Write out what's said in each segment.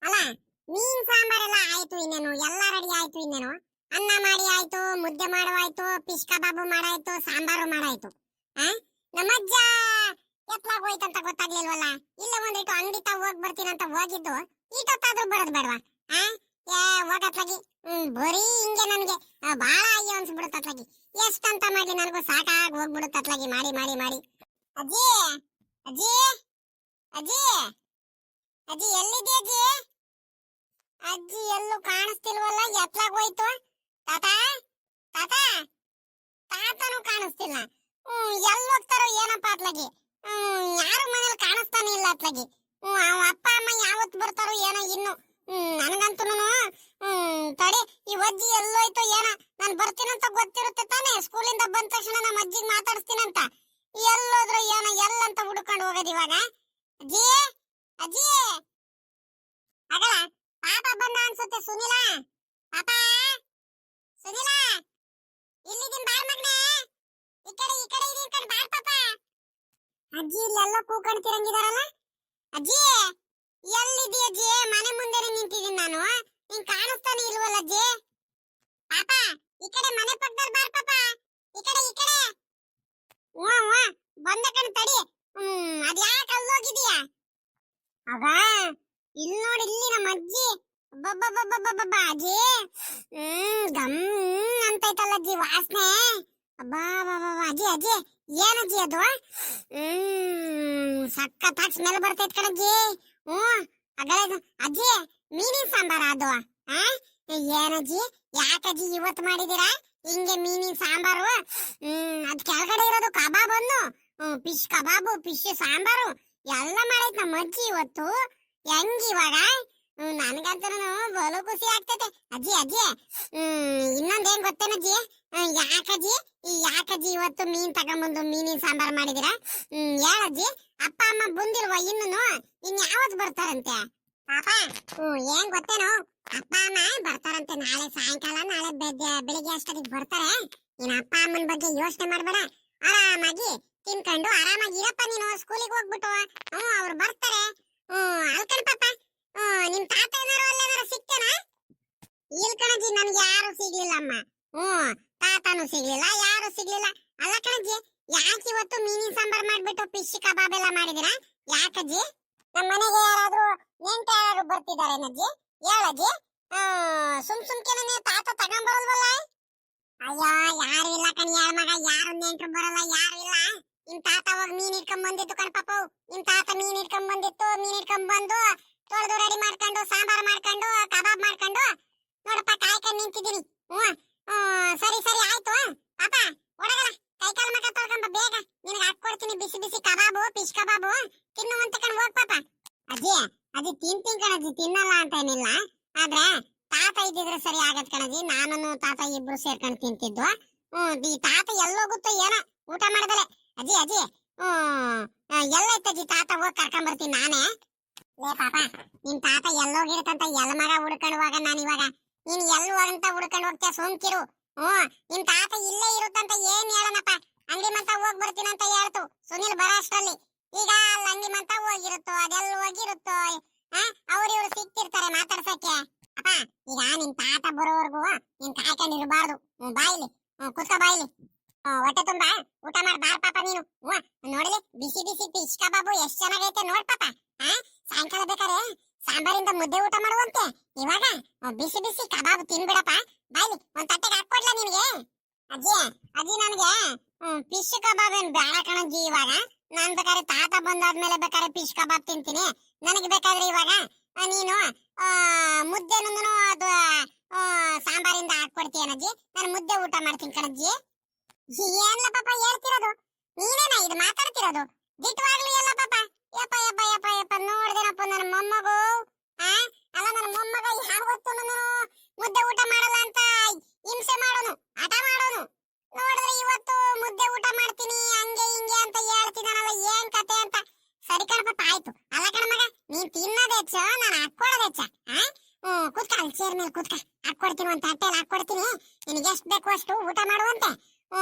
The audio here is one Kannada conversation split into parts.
ಅಲ್ಲ ಮೀನ್ ಸಾಂಬಾರೆಲ್ಲ ಆಯ್ತು, ಇನ್ನೇನು ಎಲ್ಲ ರೆಡಿ ಆಯ್ತು. ಇನ್ನೇನು ಅನ್ನ ಮಾಡಿ ಆಯ್ತು, ಮುದ್ದೆ ಮಾಡುವಾಯ್ತು, ಫಿಶ್ ಕಬಾಬು ಮಾಡಾಯ್ತು, ಸಾಂಬಾರು ಮಾಡಾಯ್ತು. ನಮ್ಮಜ್ಜ ಎತ್ಲಾಗ ಹೋಯ್ತಂತ ಗೊತ್ತಾಗ್ಲಿಲ್ವಲ್ಲ. ಇಲ್ಲ ಒಂದಿಟ್ಟು ಅಂಗಡಿ ತಾ ಹೋಗ್ ಬರ್ತೀನಂತ ಹೋಗಿದ್ದು, ಈಟೊತ್ತಾದ್ರೂ ಬರೋದ್ ಬೇಡವಾ? ಹೋಗತ್ಲಾಗಿ ಬರೀ ಹಿಂಗೆ ನನ್ಗೆ ಬಾಳ ಅಯ್ಯೋ ಅನ್ಸ್ಬಿಡುತ್ತತ್ಲಾಗಿ. ಎಷ್ಟಂತ ಮಾಡ್ಲಿ, ನನಗೂ ಸಾಕಾಗಿ ಹೋಗ್ಬಿಡುತ್ತತ್ಲಾಗಿ ಮಾಡಿ ಮಾಡಿ ಮಾಡಿ. ಅಜ್ಜಿ ಅಜ್ಜಿ ಅಜ್ಜಿ ಅಜ್ಜಿ ಎಲ್ಲಿದೆ ಅಜ್ಜಿ? ಅಜ್ಜಿ ಎಲ್ಲೂ ಕಾಣಿಸ್ತಿಲ್ವಲ್ಲ, ಎತ್ಲಾಗ ಹೋಯ್ತು? ತಾತ ತಾತ ತಾತನು ಕಾಣಿಸ್ತಿಲ್ಲ. ಎಲ್ಲಿ ಹೋಗ್ತಾರೋ ಏನಪ್ಪ ಅತ್ಲಾಗಿ. ಯಾರು ಮನೇಲಿ ಕಾಣಿಸ್ತಾನೆ ಇಲ್ಲ ಅತ್ಲಾಗಿ. ಅಪ್ಪ ಅಮ್ಮ ಯಾವತ್ತು ಬರ್ತಾರೋ ಏನೋ ಇನ್ನು. ನನಗಂತೂ ತಡಿ, ಈ ಅಜ್ಜಿ ಎಲ್ಲೋಯ್ತು ಏನೋ. ನಾನು ಬರ್ತೀನಂತ ಗೊತ್ತಿರುತ್ತೆ ತಾನೇ, ಸ್ಕೂಲಿಂದ ಬಂದ ತಕ್ಷಣ ನಮ್ಮ ಅಜ್ಜಿಗೆ ಮಾತಾಡಿಸ್ತೀನಂತ. ಎಲ್ಲೋದ್ರು ಏನೋ, ಎಲ್ಲಂತ ಹುಡುಕೊಂಡು ಹೋಗೋದು ಇವಾಗ. ಅಜ್ಜಿ ಅಜ್ಜಿ ಆಗಲ್ಲ ಪಾಪ ಬಂದ ಅನ್ಸುತ್ತೆ. ಸುನಿಲ ಪಾಪ, ಸುನಿಲ ಇಲ್ಲಿದ್ದೀನಿ ಬಾರ್ ಮಗನೇ, ಈ ಕಡೆ ಇದೀನಿ ಕಣ್ ಬಾರ್ ಪಾಪ. ಅಜ್ಜಿ ಇಲ್ಲೆಲ್ಲ ಕೂಕಣ್ತಿರಂಗಿದಾರಲ್ಲ. ಅಜ್ಜಿ ಎಲ್ಲಿದ್ದೀ ಅಜ್ಜಿ? ಮನೆ ಮುಂದೆನೆ ನಿಂತಿದ್ದೀನಿ ನಾನು, ನಿಂಗೆ ಕಾಣಿಸ್ತಾನೆ ಇಲ್ವಲ್ಲ ಅಜ್ಜಿ? ಪಾಪ ಈ ಕಡೆ ಮನೆ ಪಕ್ಕದಲ್ಲಿ ಬಾರ್ ಪಾಪ, ಈ ಕಡೆ ಬಂದ ಕಣ್ ತಡಿ. ಅದ್ಯಾಕೆ ಅಲ್ಲೋಗಿದೀಯಾ? ಆಗ ಇಲ್ಲಿ ನೋಡಿ, ಇಲ್ಲಿ ನಮ್ಮ ಅಜ್ಜಿ ಬಬ್ಬ ಅಜ್ಜಿ ಗಮ್ ಅಂತೈತಲ್ಲ ಅಜ್ಜಿ ವಾಸನೆ. ಅಬ್ಬಾ ಅಜ್ಜಿ ಅಜ್ಜಿ ಏನಜ್ಜಿ ಅದು? ಸಕ್ಕತ್ತಾಗಿ ಸ್ಮೆಲ್ ಬರ್ತೈತ್ ಕಣಜ್ಜಿ. ಅಜ್ಜಿ ಮೀನಿನ ಸಾಂಬಾರ ಅದು? ಏನಜ್ಜಿ ಯಾಕಜ್ಜಿ ಇವತ್ತು ಮಾಡಿದೀರಾ ಹಿಂಗೆ ಮೀನಿನ ಸಾಂಬಾರು? ಅದ್ ಕೆಳಗಡೆ ಇರೋದು ಕಬಾಬ್ ಅನ್ನು, ಫಿಶ್ ಕಬಾಬು, ಫಿಶ್ ಸಾಂಬಾರು ಎಲ್ಲ ಮಾಡೈತ್ ನಮ್ಮ ಅಜ್ಜಿ ಇವತ್ತು. ಹೆಂಗಿವಾಗ ನನ್ಗಂತೂ ಬಲು ಖುಷಿ ಆಗ್ತೈತೆ ಅಜ್ಜಿ. ಅಜ್ಜಿ ಇನ್ನೊಂದೇನ್ ಗೊತ್ತೇನಜ್ಜಿ? ಯಾಕಜ್ಜಿ ಇವತ್ತು ಮೀನ್ ತಗೊಂಬಂದು ಮೀನಿನ ಸಾಂಬಾರ್ ಮಾಡಿದಿರಾ? ಹೇಳಜ್ಜಿ. ಅಪ್ಪ ಅಮ್ಮ ಬಂದಿಲ್ವಾ ಇನ್ನು? ಯಾವತ್ ಬರ್ತಾರಂತೆ ಪಾಪ? ಏನ್ ಗೊತ್ತೇನೋ, ಅಪ್ಪ ಅಮ್ಮ ಬರ್ತಾರಂತೆ ನಾಳೆ ಸಾಯಂಕಾಲ, ನಾಳೆ ಬೆಳಿಗ್ಗೆ ಅಷ್ಟೊತ್ತಿಗೆ ಬರ್ತಾರೆ. ನೀನ್ ಅಪ್ಪ ಅಮ್ಮನ ಬಗ್ಗೆ ಯೋಚನೆ ಮಾಡ್ಬೇಡ, ಆರಾಮಾಗಿ ತಿನ್ಕೊಂಡು ಆರಾಮಾಗಿ ಇರಪ್ಪ ನೀನು. ಸ್ಕೂಲಿಗೆ ಹೋಗ್ಬಿಟ್ಟು ಅವ್ರು ಬರ್ತಾರೆ. ಅಲ್ಕಣ್ ಪಾಪ, ನಿಮ್ ತಾತ ಏನಾರು ಅಲ್ಲೇನಾರು ಸಿಕ್ತೇನ? ಇಲ್ ಕಣಜ್ಜಿ, ನನ್ಗೆ ಯಾರು ಸಿಗ್ಲಿಲ್ಲ ಅಮ್ಮ. ತಾತನು ಸಿಗ್ಲಿಲ್ಲ, ಯಾರು ಸಿಗ್ಲಿಲ್ಲ. ಅಲ್ಲ ಕಣಜ್ಜಿ, ಯಾಕೆ ಇವತ್ತು ಮೀನಿನ ಸಾಂಬಾರ್ ಮಾಡ್ಬಿಟ್ಟು ಫಿಶ್ ಕಬಾಬ್ ಎಲ್ಲ ಮಾಡಿದಿರಾ? ಯಾಕಜ್ಜಿ? ನಮ್ಮ ಮನೆಗೆ ಯಾರಾದ್ರೂ ನೆಂಟರು ಯಾರು ಬರ್ತಿದಾರೇನಜ್ಜಿ? ಹೇಳಜ್ಜಿ. ಸುಮ್ಕೆನೇ ತಾತ ತಗೊಂಬರಲ್ವಲ್ಲ? ಅಯ್ಯೋ ಯಾರು ಇಲ್ಲ ಕಣ್ ಯಾರ ಮಗ, ಯಾರು ನೆಂಟ್ರು ಬರಲ್ಲ, ಯಾರು ಇಲ್ಲ. ನಿಮ್ ತಾತ ಹೋಗಿ ಮೀನ್ ಇಟ್ಕೊಂಡ್ ಬಂದಿತ್ತು ಕಣ್ ಪಾಪ. ನಿಮ್ ತಾತ ಮೀನ್ ಇಟ್ಕೊಂಡ್ ಬಂದಿತ್ತು, ಮೀನ್ ಇಟ್ಕೊಂಡ್ ಬಂದು ತೊಳೆದು ರೆಡಿ ಮಾಡ್ಕೊಂಡು ಸಾಂಬಾರ್ ಮಾಡ್ಕೊಂಡು ಕಬಾಬ್ ಮಾಡ್ಕೊಂಡು ನೋಡಪ್ಪ ಕಾಯ್ಕೊಂಡು ನಿಂತಿದ್ದೀನಿ. ಸರಿ ಆಯ್ತು ಪಾಪ, ಒಡಗಲ್ಲ ಕೈ ಕಾಲು ಮಕ್ಕ ತೊಳ್ಕೊಂಬ ಬೇಗ. ನಿನಗೆ ಹಾಕೊಡ್ತೀನಿ ಬಿಸಿ ಬಿಸಿ ಕಬಾಬು, ಫಿಶ್ ಕಬಾಬು ತಿನ್ನುವಂತ ಕಣ್ ಹೋಗ್ ಪಾಪ. ಅಜ್ಜಿ ತಿಂತೀನಿ ಕಣಜ್ಜಿ, ತಿನ್ನಲ್ಲ ಅಂತ ಏನಿಲ್ಲ. ಆದ್ರೆ ತಾತ ಇದ್ದಿದ್ರೆ ಸರಿ ಆಗತ್ ಕಣಜ್ಜಿ, ನಾನು ತಾತ ಇಬ್ರು ಸೇರ್ಕೊಂಡು ತಿಂತಿದ್ವು. ಈ ತಾತ ಎಲ್ಲೋಗುತ್ತೋ ಏನೋ ಊಟ ಮಾಡ್ದಲೆ. ಅಜ್ಜಿ ಎಲ್ಲೈತಜ್ಜಿ ತಾತ? ಹೋಗಿ ಕರ್ಕೊಂಡ್ ಬರ್ತೀನಿ ನಾನೇ. ಲೇ ಪಾಪ, ನಿಮ್ ತಾತ ಎಲ್ಲೋಗಿರುತ್ತಂತ ಎಲ್ ಮಗ ಹುಡ್ಕೊಂಡುವಾಗ ನಾನು ಇವಾಗ ನೀನ್ ಎಲ್ಲಿ ಅಂತ ಹುಡ್ಕೊಂಡು ಹೋಗ್ತೀಯ? ಸೋಂಕಿರು. ನಿಮ್ ತಾತ ಇಲ್ಲೇ ಇರುತ್ತಂತ ಏನ್ ಹೇಳನಪ್ಪ? ಅಂಗಡಿ ಮಂತ ಹೋಗ್ ಬರ್ತೀನಂತ ಹೇಳ್ತು ಸುನಿಲ್ ಬರೋ ಅಷ್ಟ್ರಲ್ಲಿ. ಈಗ ಅಲ್ಲಿ ಅಂಗಡಿ ಮಂತ ಹೋಗಿರುತ್ತೋ, ಅದೆಲ್ಲ ಹೋಗಿರುತ್ತೋ, ಅವ್ರು ಇವ್ರು ಸಿಕ್ತಿರ್ತಾರೆ ಮಾತಾಡ್ಸಕ್ಕೆ. ಅಪ್ಪ ಈಗ ನಿಮ್ ತಾತ ಬರೋವರೆಗೂ ನೀನ್ ಕಾಯ್ಕೊಂಡಿರ್ಬಾರ್ದು. ಬಾಯಿಲಿ ಕುತ್ಕ, ಬಾಯಿಲಿ ಹೊಟ್ಟೆ ತುಂಬಾ ಊಟ ಮಾಡಿ ಬಾರ್ ಪಾಪ ನೀನು. ನೋಡ್ಲಿ ಬಿಸಿ ಬಿಸಿ ಫಿಶ್ ಕಬಾಬು ಎಷ್ಟ್ ಚೆನ್ನಾಗೈತೆ ನೋಡ್ ಪಾಪ. ಸಾಯಂಕಾಲ ಬೇಕಾರೆ ಸಾಂಬಾರಿಂದ ಮುದ್ದೆ ಊಟ ಮಾಡುವಂತೆ, ಇವಾಗ ಬಿಸಿ ಬಿಸಿ ಕಬಾಬ್ ತಿನ್ಬಿಡಪ್ಪ. ಬಾಯ್ಲಿ ಒಂದ್ ತಟ್ಟೆಗೆ ಹಾಕೊಡ್ಲಾ ನಿನ್ಗೆ? ಅಜ್ಜಿ ನನಗೆ ಫಿಶ್ ಕಬಾಬ್ ಏನ್ ಬೇಡ ಕಣಜ್ಜಿ. ಇವಾಗ ನಾನ್ ಬೇಕಾದ್ರೆ ತಾತ ಬಂದಾದ್ಮೇಲೆ ಬೇಕಾದ್ರೆ ಫಿಶ್ ಕಬಾಬ್ ತಿಂತೀನಿ. ನನಗೆ ಬೇಕಾದ್ರೆ ಇವಾಗ ನೀನು ಮುದ್ದೆನೂ ಅದು ಸಾಂಬಾರಿಂದ ಹಾಕೊಡ್ತೀಯನಜ್ಜಿ. ನಾನು ಮುದ್ದೆ ಊಟ ಮಾಡ್ತೀನಿ ಕಣಜ್ಜಿ. ಏನ್ಲ ಪಾಪ ಹೇಳ್ತಿರೋದು? ನೀನೇನ ಇದು ಮಾತಾಡ್ತಿರೋದು? ದಿಟ್ಟವಾಗ್ಲಿ ಎಲ್ಲ ಪಾಪ. ಯಪ್ಪ ನೋಡ್ದೇನಪ್ಪ ನನ್ನ ಮೊಮ್ಮಗು. ಅಲ್ಲ ನನ್ನ ಮೊಮ್ಮಗ ಯಾವತ್ತೂ ಮುದ್ದೆ ಊಟ ಮಾಡಲ್ಲ ಅಂತ ಹಿಂಸೆ ಮಾಡೋನು, ಹಠ ಮಾಡೋನು. ನೋಡಿದ್ರೆ ಇವತ್ತು ಮುದ್ದೆ ಊಟ ಮಾಡ್ತೀನಿ ಹಂಗೆ ಹಿಂಗೆ ಅಂತ ಹೇಳ್ತಿದಾನಲ್ಲ, ಏನ್ ಕತೆ ಅಂತ. ಸರಿ ಕಣ ಪಾಪ, ಆಯ್ತು. ಅಲ್ಲ ಕಣ ಮಗ, ನೀನ್ ತಿನ್ನೋದು ಹೆಚ್ಚ, ನಾನು ಹಾಕೊಡೋದು ಹೆಚ್ಚ. ಕುತ್ಕ, ಅಲ್ಲಿ ಚೇರ್ ಮೇಲೆ ಕುತ್ಕ, ಹಾಕೊಡ್ತೀನಿ. ಒಂದ್ ತಟ್ಟೆಯಲ್ಲಿ ಹಾಕೊಡ್ತೀನಿ, ನಿನಗೆ ಎಷ್ಟು ಬೇಕು ಅಷ್ಟು ಊಟ ಮಾಡುವಂತೆ.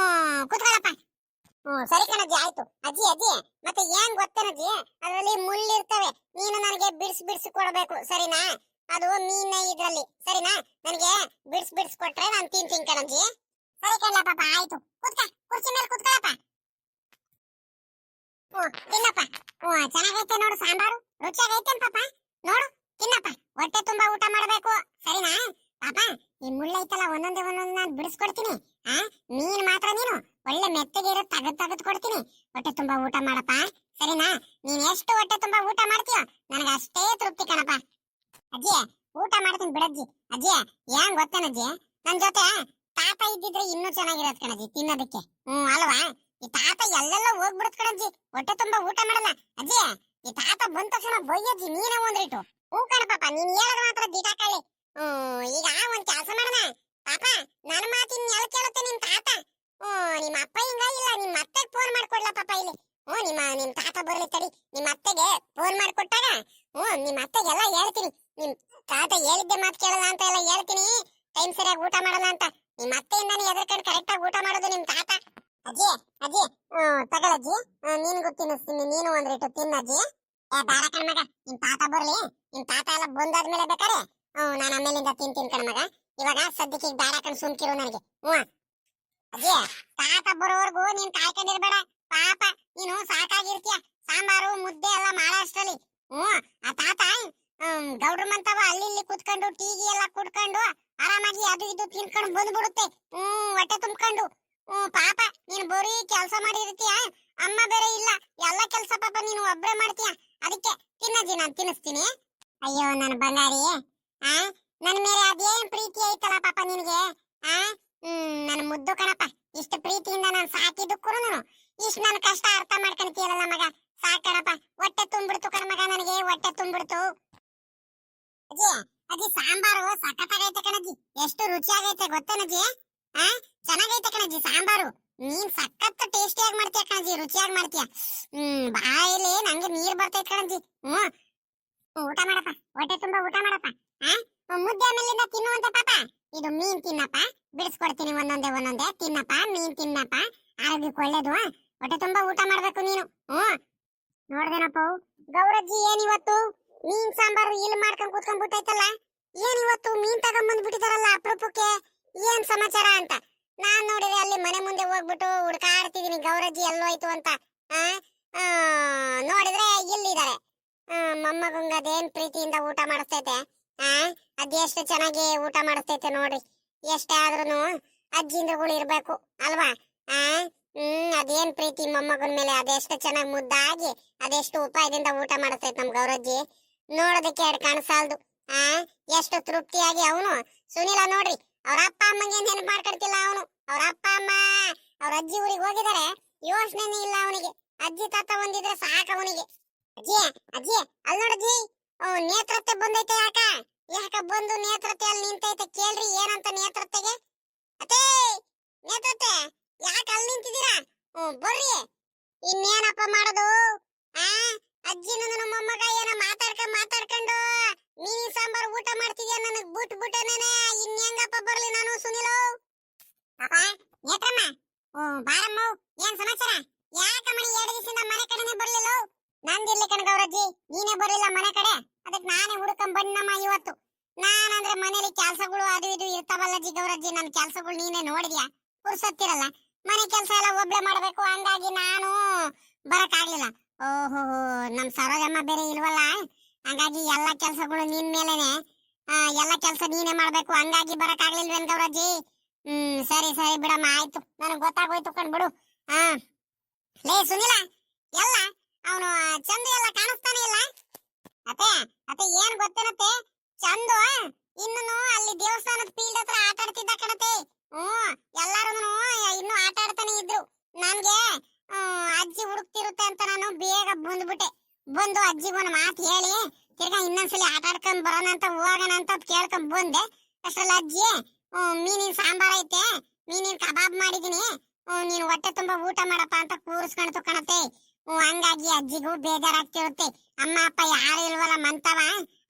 ಕುತ್ಕೊಳ್ಳಪ್ಪ. ಸರಿ ಕಣಜ್ಜಿ, ಆಯ್ತು. ಅಜ್ಜಿ ಮತ್ತೆ ಏನ್ ಗೊತ್ತೇನಜ್ಜಿ, ಅದ್ರಲ್ಲಿ ಮುಳ್ಳಿರ್ತವೆ. ನೀನು ನನಗೆ ಬಿಡಿಸಿ ಕೊಡಬೇಕು ಸರಿನಾ? ಅದು ಮೀನ ಇದ್ರಲ್ಲಿ ಸರಿನಾ? ನನಗೆ ಬಿಡಿಸಿ ಕೊಟ್ರೆ ನಾನು ತಿಂತೀನಿ ಕಣಜ್ಜಿ. ಸರಿ ಕಣ್ಲ ಪಾಪ, ಆಯ್ತು. ಕುತ್ಕ, ಕುರ್ಚಿ ಮೇಲೆ ಕುತ್ಕೊಳ್ಳಪ್ಪ. ತಿನ್ನಪ್ಪ. ಚೆನ್ನಾಗೈತೆ ನೋಡು ಸಾಂಬಾರು, ರುಚಿಯಾಗೈತೆ ಪಾಪ. ನೋಡು ತಿನ್ನಪ್ಪ, ಹೊಟ್ಟೆ ತುಂಬಾ ಊಟ ಮಾಡಬೇಕು ಸರಿನಾ ಪಾಪ? ಈ ಮುಳ್ಳೈತಲ್ಲ ಒಂದೊಂದೇ ನಾನು ಬಿಡಿಸ್ಕೊಡ್ತೀನಿ. ಮೀನ್ ಮಾತ್ರ ನೀನು ಒಳ್ಳೆ ಮೆತ್ತಗೆ ಇರೋ ತೆಗೆದು ಕೊಡ್ತೀನಿ. ಹೊಟ್ಟೆ ತುಂಬಾ ಊಟ ಮಾಡಪ್ಪ ಸರಿನಾ? ನೀನ್ ಎಷ್ಟು ಹೊಟ್ಟೆ ತುಂಬಾ ಊಟ ಮಾಡ್ತೀಯೋ ನನಗೆ ಅಷ್ಟೇ ತೃಪ್ತಿ ಕಣಪ್ಪ. ಅಜ್ಜಿ ಊಟ ಮಾಡ್ತೀನಿ ಬಿಡಜ್ಜಿ. ಅಜ್ಜಿ ಏನ್ ಗೊತ್ತೇನಜ್ಜಿ, ನನ್ ಜೊತೆ ತಾತ ಇದ್ದಿದ್ರೆ ಇನ್ನೂ ಚೆನ್ನಾಗಿರೋದ್ ಕಣಜ್ಜಿ ತಿನ್ನೋದಕ್ಕೆ. ಅಲ್ವಾ? ಈ ತಾತ ಎಲ್ಲೆಲ್ಲ ಹೋಗ್ಬಿಡುತ್ತ ಕಣಜ್ಜಿ, ಹೊಟ್ಟೆ ತುಂಬಾ ಊಟ ಮಾಡಲ್ಲ. ಅಜ್ಜಿ ಈ ತಾತ ಬಂದ ತಕ್ಷಣ ಬೈಯಜ್ಜಿ ನೀನೇ ಒಂದ್ರಿಟ್ಟು. ಕಣ ಪಾಪ, ನೀನ್ ಹೇಳೋದ್ ಮಾತ್ರ ದಿಟ ಕಳ್ಳಿ. ಈಗ ಒಂದ್ ಕೆಲಸ ಮಾಡೋಣ ಪಾಪ, ನನ್ನ ಮಾತಿನ ಎಲ್ ಕೇಳುತ್ತೆ ನಿಮ್ ತಾತ? ನಿಮ್ಮ ಅಪ್ಪ ಹಿಂಗ ಇಲ್ಲ, ನಿಮ್ ಅತ್ತೆಗೆ ಫೋನ್ ಮಾಡ್ಕೊಡ್ಲ ಪಾಪ ಇಲ್ಲಿ. ನಿಮ್ ತಾತ ಬರ್ಲಿ ತಡಿ, ನಿಮ್ ಅತ್ತೆಗೆ ಫೋನ್ ಮಾಡ್ಕೊಟ್ಟಾಗ ನಿಮ್ ಅತ್ತೆಗೆಲ್ಲ ಹೇಳ್ತೀನಿ. ನಿಮ್ ತಾತ ಹೇಳಿದ್ದೆ ಮಾತು ಕೇಳಲ್ಲ ಅಂತ ಎಲ್ಲ ಹೇಳ್ತೀನಿ. ಟೈಮ್ ಸರಿಯಾಗಿ ಊಟ ಮಾಡಲ್ಲ ಅಂತ. ನಿಮ್ ಅತ್ತೆಯಿಂದಾನೆ ಎದ್ರಕಂಡು ಕರೆಕ್ಟ್ ಆಗಿ ಊಟ ಮಾಡೋದು ನಿಮ್ ತಾತ. ಅಜ್ಜಿ ಅಜ್ಜಿ ತಗೊಳಜ್ಜಿ, ನೀನ್ಗೂ ತಿನ್ನಿಸ್ತೀನಿ, ನೀನು ಒಂದ್ರಿಟ್ಟು ತಿನ್ನಜ್ಜಿ. ಬೇಡ ಕಣ್ಮಗ, ನಿಮ್ ತಾತ ಬರ್ಲಿ. ನಿಮ್ ತಾತ ಎಲ್ಲ ಬಂದಾದ್ಮೇಲೆ ಬೇಕಾರೆ ನಾನು ಆಮೇಲಿಂದ ತಿಂತೀನಿ ಕಣ್ಮಗ. ಇವಾಗ ಸದ್ಯಕ್ಕೆ ಬೇಡ ಕಣ್, ಸುಮ್ಕಿರು ನನಗೆ. ಅಜ್ಜಿ ತಾತ ಬರೋವರೆಗೂ ನೀನ್ ಕಾಯ್ಕೊಂಡಿರ್ಬೇಡ ಪಾಪ, ನೀನು ಸಾಕಾಗಿರ್ತೀಯ ಸಾಂಬಾರು ಮುದ್ದೆ ಎಲ್ಲ ಮಾಡೋ ಅಷ್ಟರಲ್ಲಿ. ಆ ತಾತ ಗೌಡ್ರ ಮಂತವ ಅಲ್ಲಿ ಇಲ್ಲಿ ಕುತ್ಕೊಂಡು ಟೀಗಿ ಎಲ್ಲ ಕುಡ್ಕೊಂಡು ಆರಾಮಾಗಿ ಅದು ಇದು ತಿನ್ಕೊಂಡು ಬಂದ್ಬಿಡುತ್ತೆ. ಹೊಟ್ಟೆ ತುಂಬ್ಕೊಂಡು. ಪಾಪ ನೀನ್ ಬರೀ ಕೆಲಸ ಮಾಡಿರ್ತೀಯ, ಅಮ್ಮ ಬೇರೆ ಇಲ್ಲ, ಎಲ್ಲ ಕೆಲಸ ಪಾಪ ನೀನು ಒಬ್ರೇ ಮಾಡ್ತೀಯ. ಅದಕ್ಕೆ ತಿನ್ನಜ್ಜಿ, ನಾನು ತಿನ್ನಿಸ್ತೀನಿ. ಅಯ್ಯೋ ನನ್ನ ಬಂಗಾರಿ, ನನ್ ಮೇಲೆ ಅದೇನ್ ಪ್ರೀತಿ ಐತಲ್ಲ ಪಾಪ ನಿನಗೆ. ನನ್ನ ಮುದ್ದು ಕಣಪ್ಪ, ಇಷ್ಟು ಪ್ರೀತಿಯಿಂದ ನಾನು ಸಾಕಿದ್ದಕ್ಕೂ ಇಷ್ಟು ನನ್ನ ಕಷ್ಟ ಅರ್ಥ ಮಾಡ್ಕೊಂತೀಯಲ್ಲ ಮಗ. ಸಾಕಣಪ್ಪ, ಹೊಟ್ಟೆ ತುಂಬಿಡ್ತು ಕಣಮಗ, ನನಗೆ ಹೊಟ್ಟೆ ತುಂಬಿಡ್ತು. ಅಜ್ಜಿ ಅಜ್ಜಿ ಸಾಂಬಾರು ಸಖತ್ತಾಗೈತೆ ಕಣಜ್ಜಿ, ಎಷ್ಟು ರುಚಿಯಾಗೈತೆ ಗೊತ್ತೇನಜ್ಜಿ? ಚೆನ್ನಾಗೈತೆ ಕಣಜ್ಜಿ ಸಾಂಬಾರು. ನೀನ್ ಸಖತ್ ಟೇಸ್ಟಿಯಾಗಿ ಮಾಡ್ತೀಯ ಕಣಜ್ಜಿ, ರುಚಿಯಾಗಿ ಮಾಡ್ತೀಯ. ಬಾಯಲ್ಲಿ ನಂಗೆ ನೀರ್ ಬರ್ತೈತೆ ಕಣಜ್ಜಿ. ಊಟ ಮಾಡಪ್ಪ, ಹೊಟ್ಟೆ ತುಂಬಾ ಊಟ ಮಾಡಪ್ಪ. ಮುದ್ದೆ ಆಮೇಲಿಂದ ತಿನ್ನುವಂತ ಪಾಪ. ಇದು ಮೀನ್ ತಿನ್ನಪ್ಪ, ಬಿಡಿಸ್ಕೊಡ್ತೀನಿ ಒಂದೊಂದೇ ತಿನ್ನಪ್ಪ. ಮೀನ್ ತಿನ್ನಪ್ಪ, ಆರೋಗ್ಯಕ್ಕೆ ಒಳ್ಳೇದು. ಹೊಟ್ಟೆ ತುಂಬಾ ಊಟ ಮಾಡ್ಬೇಕು ನೀನು. ನೋಡ್ದೇನಪ್ಪ ಗೌರಜ್ಜಿ, ಏನಿವತ್ತು ಮೀನ್ ಸಾಂಬಾರು ಇಲ್ಲಿ ಮಾಡ್ಕೊಂಡ್ ಕೂತ್ಕೊಂಡ್ಬಿಟ್ಟೈತಲ್ಲ. ಏನಿವತ್ತು ಮೀನ್ ತಗೊಂಡ್ಬಂದ್ಬಿಟ್ಟಿದಾರಲ್ಲ ಅಪರೂಪಕ್ಕೆ, ಏನ್ ಸಮಾಚಾರ ಅಂತ ನಾನ್ ನೋಡಿದ್ರೆ ಅಲ್ಲಿ ಮನೆ ಮುಂದೆ ಹೋಗ್ಬಿಟ್ಟು ಹುಡ್ಕಾಡ್ತಿದೀನಿ ಗೌರಜ್ಜಿ ಎಲ್ಲೋಯ್ತು ಅಂತ. ನೋಡಿದ್ರೆ ಇಲ್ಲಿದ್ದಾರೆ. ಮೊಮ್ಮಗಂಗ ಅದೇನ್ ಪ್ರೀತಿಯಿಂದ ಊಟ ಮಾಡಿಸ್ತೈತೆ. ಅದೆಷ್ಟು ಚೆನ್ನಾಗಿ ಊಟ ಮಾಡಿಸ್ತೈತೆ ನೋಡ್ರಿ. ಎಷ್ಟೇ ಆದ್ರೂ ಅಜ್ಜಿಂದ್ರುಗಳು ಇರ್ಬೇಕು ಅಲ್ವಾ? ಅದೇನ್ ಪ್ರೀತಿ ಮೊಮ್ಮಗನ ಮೇಲೆ, ಅದೆಷ್ಟು ಚೆನ್ನಾಗಿ ಮುದ್ದಾಗಿ ಅದೆಷ್ಟು ಉಪಾಯದಿಂದ ಊಟ ಮಾಡಿಸ್ತೈತೆ ನಮ್ ಗೌರಜ್ಜಿ. ನೋಡೋದಕ್ಕೆ ಎರಡು ಕಾಣಿಸಾಲ್ದು. ಎಷ್ಟು ತೃಪ್ತಿಯಾಗಿ ಅವನು ಸುನಿಲ ನೋಡ್ರಿ, ಅವ್ರ ಅಪ್ಪ ಅಮ್ಮಂಗೆ ನೆನಪು ಮಾಡ್ಕೊಡ್ತಿಲ್ಲ ಅವನು. ಅವ್ರ ಅಪ್ಪ ಅಮ್ಮ ಅವ್ರ ಅಜ್ಜಿ ಊರಿಗೆ ಹೋಗಿದ್ದಾರೆ, ಯೋಚನೆನೇ ಇಲ್ಲ ಅವನಿಗೆ. ಅಜ್ಜಿ ತಾತ ಒಂದಿದ್ರೆ ಸಾಕ ಅವನಿಗೆ. ಅಜ್ಜಿ ಅಜ್ಜಿ ಅಲ್ಲಿ ನೋಡಜ್ಜಿ, ನೇತ್ರತೆ ಬಂದೈತೆ. ಯಾಕ ಬಂದು ನೇತ್ರತೆ ಅಲ್ಲಿ ನಿಂತೈತೆ? ಕೇಳ್ರಿ ಏನಂತ ನೇತ್ರತೆಗೆ. ಅತ್ತೇ ನೇತ್ರತೆ, ಯಾಕೆ ಅಲ್ಲಿ ನಿಂತಿದ್ದೀರಾ? ಬರ್ರಿ. ಇನ್ನೇನಪ್ಪ ಮಾಡೋದು? ಅಜ್ಜಿನ ನನ್ನ ಮೊಮ್ಮಗ ಏನೋ ಮಾತಾಡ್ಕೊಂಡು ಮೀನ್ ಸಾಂಬಾರು ಊಟ ಮಾಡ್ತಿದ್ಯಾ, ನನಗ್ ಬಿಟ್ಬಿಟ್ಟನೇನೆ. ಇನ್ನೆಂಗಪ್ಪ ಬರ್ಲಿ ನಾನು ಸುನಿಲು? ಪಾಪ ನೇತ್ರಮ್ಮ, ಬಾರಮ್ಮ, ಏನ್ ಸಮಾಚಾರ? ಯಾಕಮ್ಮ 2 ದಿವಸದಿಂದ ಮನೆ ಕಡೆನೆ ಬರ್ಲಿಲ್ಲ? ನಂದಿರ್ಲಿ ಕಣ ಗೌರಜ್ಜಿ, ನೀನೇ ಬರ್ಲಿಲ್ಲ ಮನೆ ಕಡೆ. ಅದಕ್ಕೆ ನಾನೇ ಹುಡ್ಕೊಂಡ್ ಬಂದಮ್ಮ ಇವತ್ತು. ನಾನಂದ್ರೆ ಮನೇಲಿ ಕೆಲ್ಸಗಳು ಅದು ಇದು ಇರ್ತಾವಲ್ಲ ಜಿ ಗೌರಜ್ಜಿ, ನನ್ ಕೆಲ್ಸಗಳು ನೀನೇ ನೋಡಿದ್ಯಾ, ಪುರ್ಸೊತ್ತಿರಲ್ಲ. ಮನೆ ಕೆಲಸ ಎಲ್ಲ ಒಬ್ಳೆ ಮಾಡ್ಬೇಕು, ಹಂಗಾಗಿ ನಾನು ಬರಕ್ ಆಗ್ಲಿಲ್ಲ. ಓಹೋ, ನಮ್ ಸರೋಜಮ್ಮ ಬೇರೆ ಇಲ್ವಲ್ಲ, ಹಂಗಾಗಿ ಎಲ್ಲಾ ಕೆಲ್ಸಗಳು ನಿನ್ ಮೇಲೆನೆ. ಎಲ್ಲಾ ಕೆಲ್ಸ ನೀನೇ ಮಾಡ್ಬೇಕು, ಹಂಗಾಗಿ ಬರಕ್ ಆಗ್ಲಿಲ್ವೇನ್ ಗೌರಜ್ಜಿ? ಸರಿ ಬಿಡಮ್ಮ, ಆಯ್ತು, ನನಗ್ ಗೊತ್ತಾಗೋಯ್ತು ಕಣ್ಬಿಡು. ಲೇ ಸುನಿಲ, ಎಲ್ಲ ಅವನು ಚಂದು ಎಲ್ಲ ಕಾಣಿಸ್ತಾನೆ ಇಲ್ಲ. ಅತ್ತೆ ಏನ್ ಗೊತ್ತೇನತ್ತೆ, ಚಂದು ಇನ್ನು ಅಲ್ಲಿ ದೇವಸ್ಥಾನದ ಫೀಲ್ಡ್ ಹತ್ರ ಆಟ ಆಡ್ತಿದ್ದ ಕಣತೆ. ಎಲ್ಲಾರು ಇನ್ನು ಆಟ ಆಡ್ತಾನೆ ಇದ್ರು. ನನ್ಗೆ ಅಜ್ಜಿ ಹುಡುಕ್ತಿರುತ್ತೆ ಅಂತ ನಾನು ಬೇಗ ಬಂದ್ಬಿಟ್ಟೆ. ಬಂದು ಅಜ್ಜಿಗೊಂದು ಮಾತು ಹೇಳಿ ತಿರ್ಗಾ ಇನ್ನೊಂದ್ಸಲಿ ಆಟ ಆಡ್ಕೊಂಡ್ ಬರೋಣ ಅಂತ ಹೋಗೋಣ ಅಂತ ಕೇಳ್ಕೊಂಡ್ ಬಂದೆ. ಅಷ್ಟ್ರಲ್ಲಿ ಅಜ್ಜಿ ಮೀನಿನ ಸಾಂಬಾರ್ ಐತೆ, ಮೀನಿನ ಕಬಾಬ್ ಮಾಡಿದೀನಿ, ನೀನ್ ಹೊಟ್ಟೆ ತುಂಬಾ ಊಟ ಮಾಡಪ್ಪ ಅಂತ ಕೂರಿಸ್ಕೊಳ್ತು ಕಣತೆ. ಹಂಗಾಗಿ ಅಜ್ಜಿಗೂ ಬೇಜಾರಾಗ್ತಿರುತ್ತೆ. ಅಮ್ಮ ಅಪ್ಪ ಯಾರು ಇಲ್ವಲ್ಲ ಮಂತವ,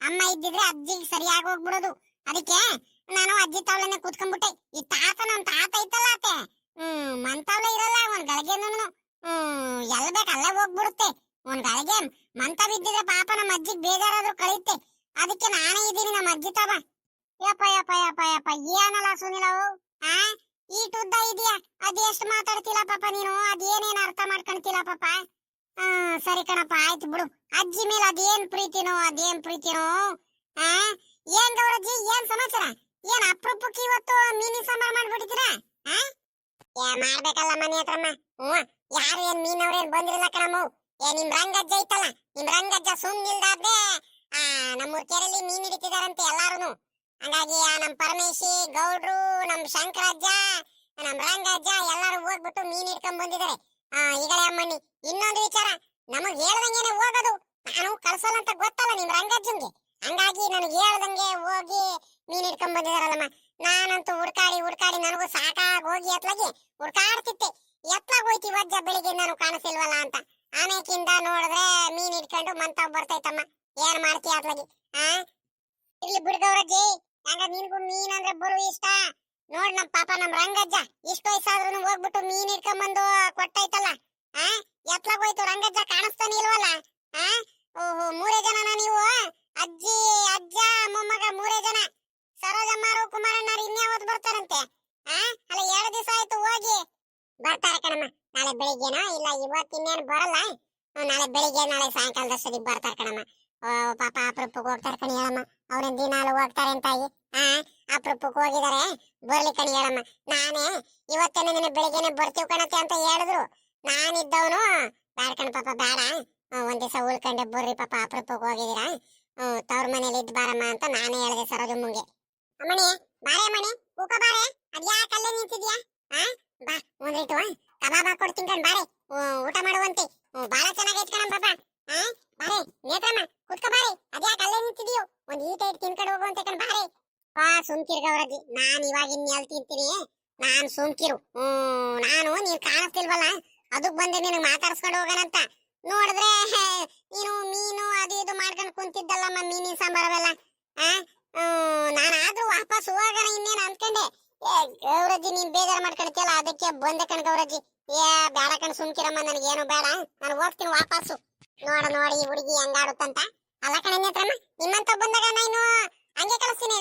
ಅಮ್ಮ ಇದ್ದಿದ್ರೆ ಅಜ್ಜಿಗೆ ಸರಿಯಾಗಿ ಹೋಗ್ಬಿಡೋದು. ಅದಕ್ಕೆ ನಾನು ಅಜ್ಜಿ ತಾವಳನೆ ಕೂತ್ಕೊಂಡ್ಬಿಟ್ಟೆ. ಈ ತಾತ ನಮ್ ತಾತ ಐತಲ್ಲ ಅತ್ತೆ, ಮಂತವ್ಲೆ ಇರಲ್ಲ, ಒಂದ್ ಗಳಿಗೆನೂ ಎಲ್ ಬೇಕ ಅಲ್ಲೇ ಹೋಗ್ಬಿಡುತ್ತೆ. ಒಂದ್ ಗಳಿಗೆ ಮಂತ ಬಿದ್ದಿದ್ರೆ ಪಾಪ ನಮ್ಮ ಅಜ್ಜಿಗ್ ಬೇಜಾರಾದ್ರೂ ಕಳೀತೆ. ಅದಕ್ಕೆ ನಾನೇ ಇದ್ದೀನಿ ನಮ್ಮ ಅಜ್ಜಿ ತವ. ಯಪ್ಪ ಯಪ್ಪ ಯಪ್ಪ ಯಪ್ಪ ಏನಲ್ಲ ಸುನಿಲ ಆ ಈಟ್ ಉದ್ದ ಇದೆಯಾ? ಅದೆಷ್ಟು ಮಾತಾಡ್ತಿಲ್ಲ ಪಾಪ ನೀನು, ಅದೇನೇನ್ ಅರ್ಥ ಮಾಡ್ಕೊಂತಿಲ್ಲ ಪಾಪ. ಸರಿ ಕಣಪ್ಪ ಆಯ್ತು ಬಿಡು. ಅಜ್ಜಿ ಮೇಲೆ ಅದೇನ್ ಪ್ರೀತಿನೋ ಆ ಏನ್ ಗೌರಜ್ಜಿ ಏನ್ ಸಮಾಚಾರ? ಏನ್ ಅಪ್ರೂಪಕ್ಕೆ ಇವತ್ತು ಮೀನಿನ ಸಾಂಬಾರ್ ಮಾಡ್ಬಿಟ್ಟಿದ್ದೀರಾ? ಮಾಡ್ಬೇಕಲ್ಲ ಮನೆ ಹತ್ರಮ್ಮ. ಯಾರು ಏನ್ ಮೀನವ್ರೇನ್ ಬಂದಿರಲ್ಲ ಕಣಮ್ಮ. ನಿಮ್ ರಂಗಜ್ಜ ಐತಲ್ಲ, ನಿಮ್ ರಂಗಜ್ಜ ಸುಮ್ನಿಲ್ದಾದ್ರೆ ನಮ್ಮೂರ್ ಕೆರೆಯಲ್ಲಿ ಮೀನ್ ಹಿಡಿತಿದಾರಂತೆ ಎಲ್ಲಾರುನು. ಹಂಗಾಗಿ ನಮ್ ಪರಮೇಶಿ ಗೌಡ್ರು, ನಮ್ ಶಂಕರಜ್ಜ, ನಮ್ ರಂಗಜ್ಜ ಎಲ್ಲಾರು ಹೋಗ್ಬಿಟ್ಟು ಮೀನ್ ಹಿಡ್ಕೊಂಡ್ ಬಂದಿದ್ದಾರೆ. ಈಗಲೇ ಅಮ್ಮಣ್ಣಿ ಇನ್ನೊಂದು ವಿಚಾರ, ನಮಗ್ ಹೇಳ್ದಂಗೆನೆ ಹೋಗೋದು. ನಾನು ಕಳ್ಸಲ್ಲ ಅಂತ ಗೊತ್ತಲ್ಲ ನಿಮ್ ರಂಗಜ್ಜನ್ಗೆ. ಹಂಗಾಗಿ ನನಗೆ ಹೇಳ್ದಂಗೆ ಹೋಗಿ ಮೀನ್ ಹಿಡ್ಕೊಂಡ್ ಬಂದಿದಾರಲ್ಲಮ್ಮ. ನಾನಂತೂ ಹುಡ್ಕಾಡಿ ನನಗೂ ಸಾಕಾಗಿ ಹೋಗಿ ಎತ್ಲಾಗಿ ಹುಡ್ಕಾಡ್ತಿತ್ತೆ. ಎತ್ಲಾಗ ಹೋಯ್ತಿ ವಜ್ಜ ಬೆಳಿಗ್ಗೆ ನಾನು ಕಾಣಿಸಿಲ್ವಲ್ಲ ಅಂತ. ಆಮೇಕಿಂದ ನೋಡಿದ್ರೆ ಮೀನ್ ಹಿಡ್ಕೊಂಡು ಮಂತಾವ್ ಬರ್ತೈತಮ್ಮ. ಏನ್ ಮಾಡ್ತೀಯ ಅತ್ಲಾಗಿ? ಇರ್ಲಿ ಬಿಡ್ಗವ್ರಜ್ಜಿ, ಹಂಗ ನಿನ್ಗೂ ಮೀನ್ ಅಂದ್ರೆ ಬರು ಇಷ್ಟ. ನೋಡ್ ನಮ್ ಪಾಪ ನಮ್ ರಂಗಜ್ಜ ಇಷ್ಟ ವಯಸ್ಸಾದ್ರೂ ಹೋಗ್ಬಿಟ್ಟು ಮೀನ್ ಹಿಡ್ಕೊಂಡ್ ಬಂದು ಕೊಟ್ಟೈತಲ್ಲ. ಎತ್ಲಾಗ ಹೋಯ್ತು ರಂಗಜ್ಜ, ಕಾಣಿಸ್ತಾನೆ ಇಲ್ವಲ್ಲ. ಓಹೋ, 3 ಜನನ ನೀವು? ಅಜ್ಜಿ, ಅಜ್ಜ, ಮೊಮ್ಮಗ 3 ಜನ. ಸರೋಜಮ್ಮರು ಕುಮಾರಣ್ಣರು ಇನ್ಯಾವತ್ತು ಬರ್ತಾರಂತೆ? ಅಲ್ಲ 2 ದಿವಸ ಆಯ್ತು ಹೋಗಿ. ಬರ್ತಾರೆ ಕಣಮ್ಮ, ನಾಳೆ ಬೆಳಿಗ್ಗೆನೋ ಇಲ್ಲ ಇವತ್ತು ಇನ್ನೇನು ಬರಲ್ಲ. ನಾಳೆ ಬೆಳಿಗ್ಗೆ ನಾಳೆ ಸಾಯಂಕಾಲದಷ್ಟೊತ್ತಿಗೆ ಬರ್ತಾರೆ ಕಣಮ್ಮ. ಪಾಪ ಅಪರೂಪಕ್ಕೆ ಹೋಗ್ತಾರೆ ಕಣಿ ಹೇಳಮ್ಮ. ಅವ್ರೇನ್ ದಿನಾಲು ಹೋಗ್ತಾರೆ ಅಂತಾಗಿ ಅಪರೂಪಕ್ಕೆ ಹೋಗಿದ್ದಾರೆ. ಬರ್ಲಿ ಕಣಿ ಹೇಳಮ್ಮ. ನಾನೇ ಇವತ್ತೇನೆ ನಿನ್ನ ಬೆಳಿಗ್ಗೆನೆ ಬರ್ತೀವಿ ಕಣತೆ ಅಂತ ಹೇಳಿದ್ರು. ನಾನಿದ್ದವನು ಬೇಡ ಕಣ ಪಾಪ, ಬೇಡ ಒಂದ್ ದಿವಸ ಉಳ್ಕೊಂಡೆ ಬರ್ರಿ ಪಾಪ, ಅಪರೂಪಕ್ಕೆ ಹೋಗಿದ್ದೀರಾ, ತವ್ರ ಮನೇಲಿ ಇದ್ ಬಾರಮ್ಮ ಅಂತ ನಾನೇ ಹೇಳಿದೆ ಸರೋಜಮ್ಮಂಗೆ. ಅಮ್ಮಣಿ ಬಾರೆ ಅಮ್ಮಣಿ, ಕೂಕ ಬಾರೆ. ಅದ್ಯಾಕಲ್ಲೇ ನಿಂತಿದ್ಯಾ? ಬಾ ಒಂದ್ರಿಟ್ಟು ಕಬಾಬ್ ಹಾಕೊಡ್ತೀನಿ ಕಣ್, ಬಾರೆ ಊಟ ಮಾಡುವಂತೆ. ಬಾಳ ಚೆನ್ನಾಗೈತ್ ಕಣ ಪಾಪ. ಬಾರೆ ನೇತ್ರಮ್ಮ ಕುತ್ಕ ಬಾರೆ. ಅದ್ಯಾಕಲ್ಲೇ ನಿಂತಿದ್ಯೋ? ಒಂದ್ ಈಟ ಇಟ್ಟು ತಿನ್ಕೊಂಡು ಹೋಗುವಂತೆ ಕಣ್, ಬಾರೆ. ಸುಮ್ಕಿರ್ಗವ್ರಜ್ಜಿ, ನಾನ್ ಇವಾಗ ಇನ್ನೆಲ್ ತಿಂತೀನಿ. ನಾನ್ ಸುಮ್ಕಿರು. ನಾನು ನೀನ್ ಕಾಣಿಸ್ತಿಲ್ವಲ್ಲ ಅದಕ್ ಬಂದೆ ನಿನಗ್ ಮಾತಾಡ್ಸ್ಕೊಂಡು ಹೋಗೋಣಂತ. ನೋಡಿದ್ರೆ ನೀನು ಮೀನು ಅದು ಇದು ಮಾಡ್ಕೊಂಡು ಕುಂತಿದ್ದಲ್ಲಮ್ಮ, ಮೀನಿನ ಸಾಂಬಾರವೆಲ್ಲ. ನಾನಾದ್ರೂ ವಾಪಸ್ ಹೋಗೋಣ ಇನ್ನೇನು ಅನ್ಕೊಂಡೆ. ಗೌರಜ್ಜಿ ನೀನ್ ಬೇಜಾರು ಮಾಡ್ಕೊಳ್ತಿಯಲ್ಲ, ಅದಕ್ಕೆ ಬಂದೆ ಕಣ್ ಗೌರಜ್ಜಿ. ಬೇಡ ಕಣ್ ಸುಮ್ಕಿರಮ್ಮ, ನನಗೇನು ಬೇಡ, ನಾನು ಹೋಗ್ತೀನಿ ವಾಪಸ್ಸು. ನೋಡಿ ಈ ಹುಡುಗಿ ಹೆಂಗಾಡುತ್ತಂತ. ಅಲ್ಲ ಕಣ ನೇತ್ರಮ್ಮ, ನಿಮ್ಮಂತ ಬಂದಾಗ ನಾನು ಹಂಗೆ ಕಳಿಸ್ತೀನಿ.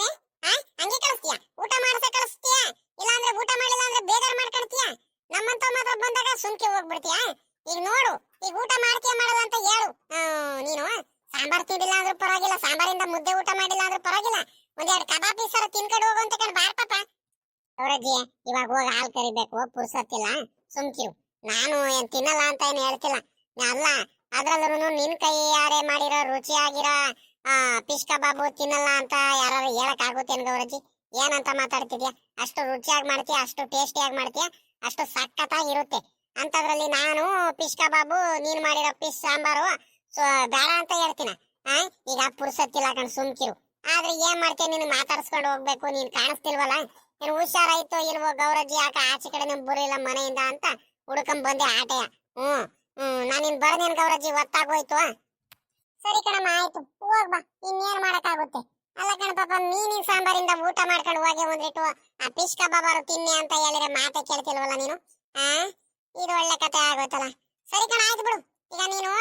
ಹಂಗೆ ಕಳಿಸ್ತೀಯ? ಊಟ ಮಾಡ್ಸೆ ಕಳಿಸ್ತೀಯ? ಇಲ್ಲಾಂದ್ರೆ ಊಟ ಮಾಡಿಲ್ಲ ಅಂದ್ರೆ ಬೇಜಾರು ಮಾಡ್ಕೊಳ್ತೀಯ? ನಮ್ಮಂತ ಮಾತ್ರ ಬಂದಾಗ ಸುಮ್ಕೆ ಹೋಗ್ಬಿಡ್ತೀಯ? ಈಗ ನೋಡು, ಈಗ ಊಟ ಮಾಡ್ತೀಯ ಮಾಡಲ್ಲ ಅಂತ ಹೇಳು. ನೀನು ಸಾಂಬಾರ್ ತಿಂದಿಲ್ಲ ಅಂದ್ರೂ ಪರವಾಗಿಲ್ಲ, ಸಾಂಬಾರಿಂದ ಮುದ್ದೆ ಊಟ ಮಾಡಿಲ್ಲ ಅಂದ್ರೂ ಪರವಾಗಿಲ್ಲ, ಒಂದೆರಡು ಕಬಾಬ್ ಪೀಸರ ತಿನ್ಕೊಂಡು ಹೋಗುವಂತ ಕಣ್, ಬಾರ್ ಪಾಪ. ಗೌರಜ್ಜಿ ಇವಾಗ ಹೋಗಿ ಹಾಲು ಕರಿಬೇಕು, ಪುರ್ಸತ್ತಿಲ್ಲ, ಸುಮ್ಕಿರು. ನಾನು ಏನ್ ತಿನ್ನಲ್ಲ ಅಂತ ಏನು ಹೇಳ್ತಿಲ್ಲ. ಅಲ್ಲ ಅದ್ರಲ್ಲೂ ನಿನ್ ಕೈ ಯಾರೇ ಮಾಡಿರೋ ರುಚಿಯಾಗಿರೋ ಫಿಶ್ ಕಬಾಬು ತಿನ್ನಲ್ಲ ಅಂತ ಯಾರು ಹೇಳಕ್ ಆಗುತ್ತೇನ್ ಗೌರಜ್ಜಿ? ಏನಂತ ಮಾತಾಡ್ತಿದ್ಯಾ? ಅಷ್ಟು ರುಚಿಯಾಗಿ ಮಾಡ್ತೀಯ, ಅಷ್ಟು ಟೇಸ್ಟಿಯಾಗಿ ಮಾಡ್ತೀಯ, ಅಷ್ಟು ಸಖತ್ತಾಗಿರುತ್ತೆ. ಅಂತದ್ರಲ್ಲಿ ನಾನು ಫಿಶ್ ಕಬಾಬು, ನೀನ್ ಮಾಡಿರೋ ಫಿಶ್ ಸಾಂಬಾರು ಬೇಡ ಅಂತ ಹೇಳ್ತೀನ? ಈಗ ಪುರ್ಸತ್ತಿಲ್ಲ ಕಣ್, ಸುಮ್ಕಿರು. ಆದ್ರೆ ಏನ್ ಮಾಡ್ತೀಯ, ನೀನು ಮಾತಾಡ್ಸ್ಕೊಂಡು ಹೋಗ್ಬೇಕು. ನೀನ್ ಕಾಣಿಸ್ತಿಲ್ವಲ್ಲ, ಏನ್ ಹುಷಾರಾಯ್ತು ಇಲ್ವೋ ಗೌರಜ್ಜಿ? ಯಾಕ ಆಚೆ ಕಡೆ ನಿಮ್ ಬರಿಲ್ಲ ಮನೆಯಿಂದ ಅಂತ ಹುಡ್ಕೊಂಡ್ ಬಂದೆ ಆಟೆಯ. ನಾನಿನ್ ಬರ್ದೇನ್ ಗೌರಜ್ಜಿ, ಒತ್ತಾಗೋಯ್ತು. ಸರಿ ಕಣಮ್ಮ ಆಯ್ತು, ಹೋಗ್ಬಾ, ಇನ್ನೇನ್ ಮಾಡಕ್ಕಾಗುತ್ತೆ. ಅಲ್ಲ ಕಣ ಪಾಪ, ಮೀನಿನ ಸಾಂಬಾರಿಂದ ಊಟ ಮಾಡ್ಕೊಂಡು ಹೋಗಿ ಒಂದಿಟ್ಟು ಆ ಫಿಶ್ ಕಬಾಬಾರು ತಿನ್ನಿ ಅಂತ ಹೇಳಿದ್ರೆ ಮಾತೆ ಕೇಳ್ತಿಲ್ವಲ್ಲ ನೀನು? ಇದು ಒಳ್ಳೆ ಕತೆ ಆಗೋಯ್ತಲ್ಲ. ಸರಿ ಕಣ ಆಯ್ತು ಬಿಡು. ಈಗ ನೀನು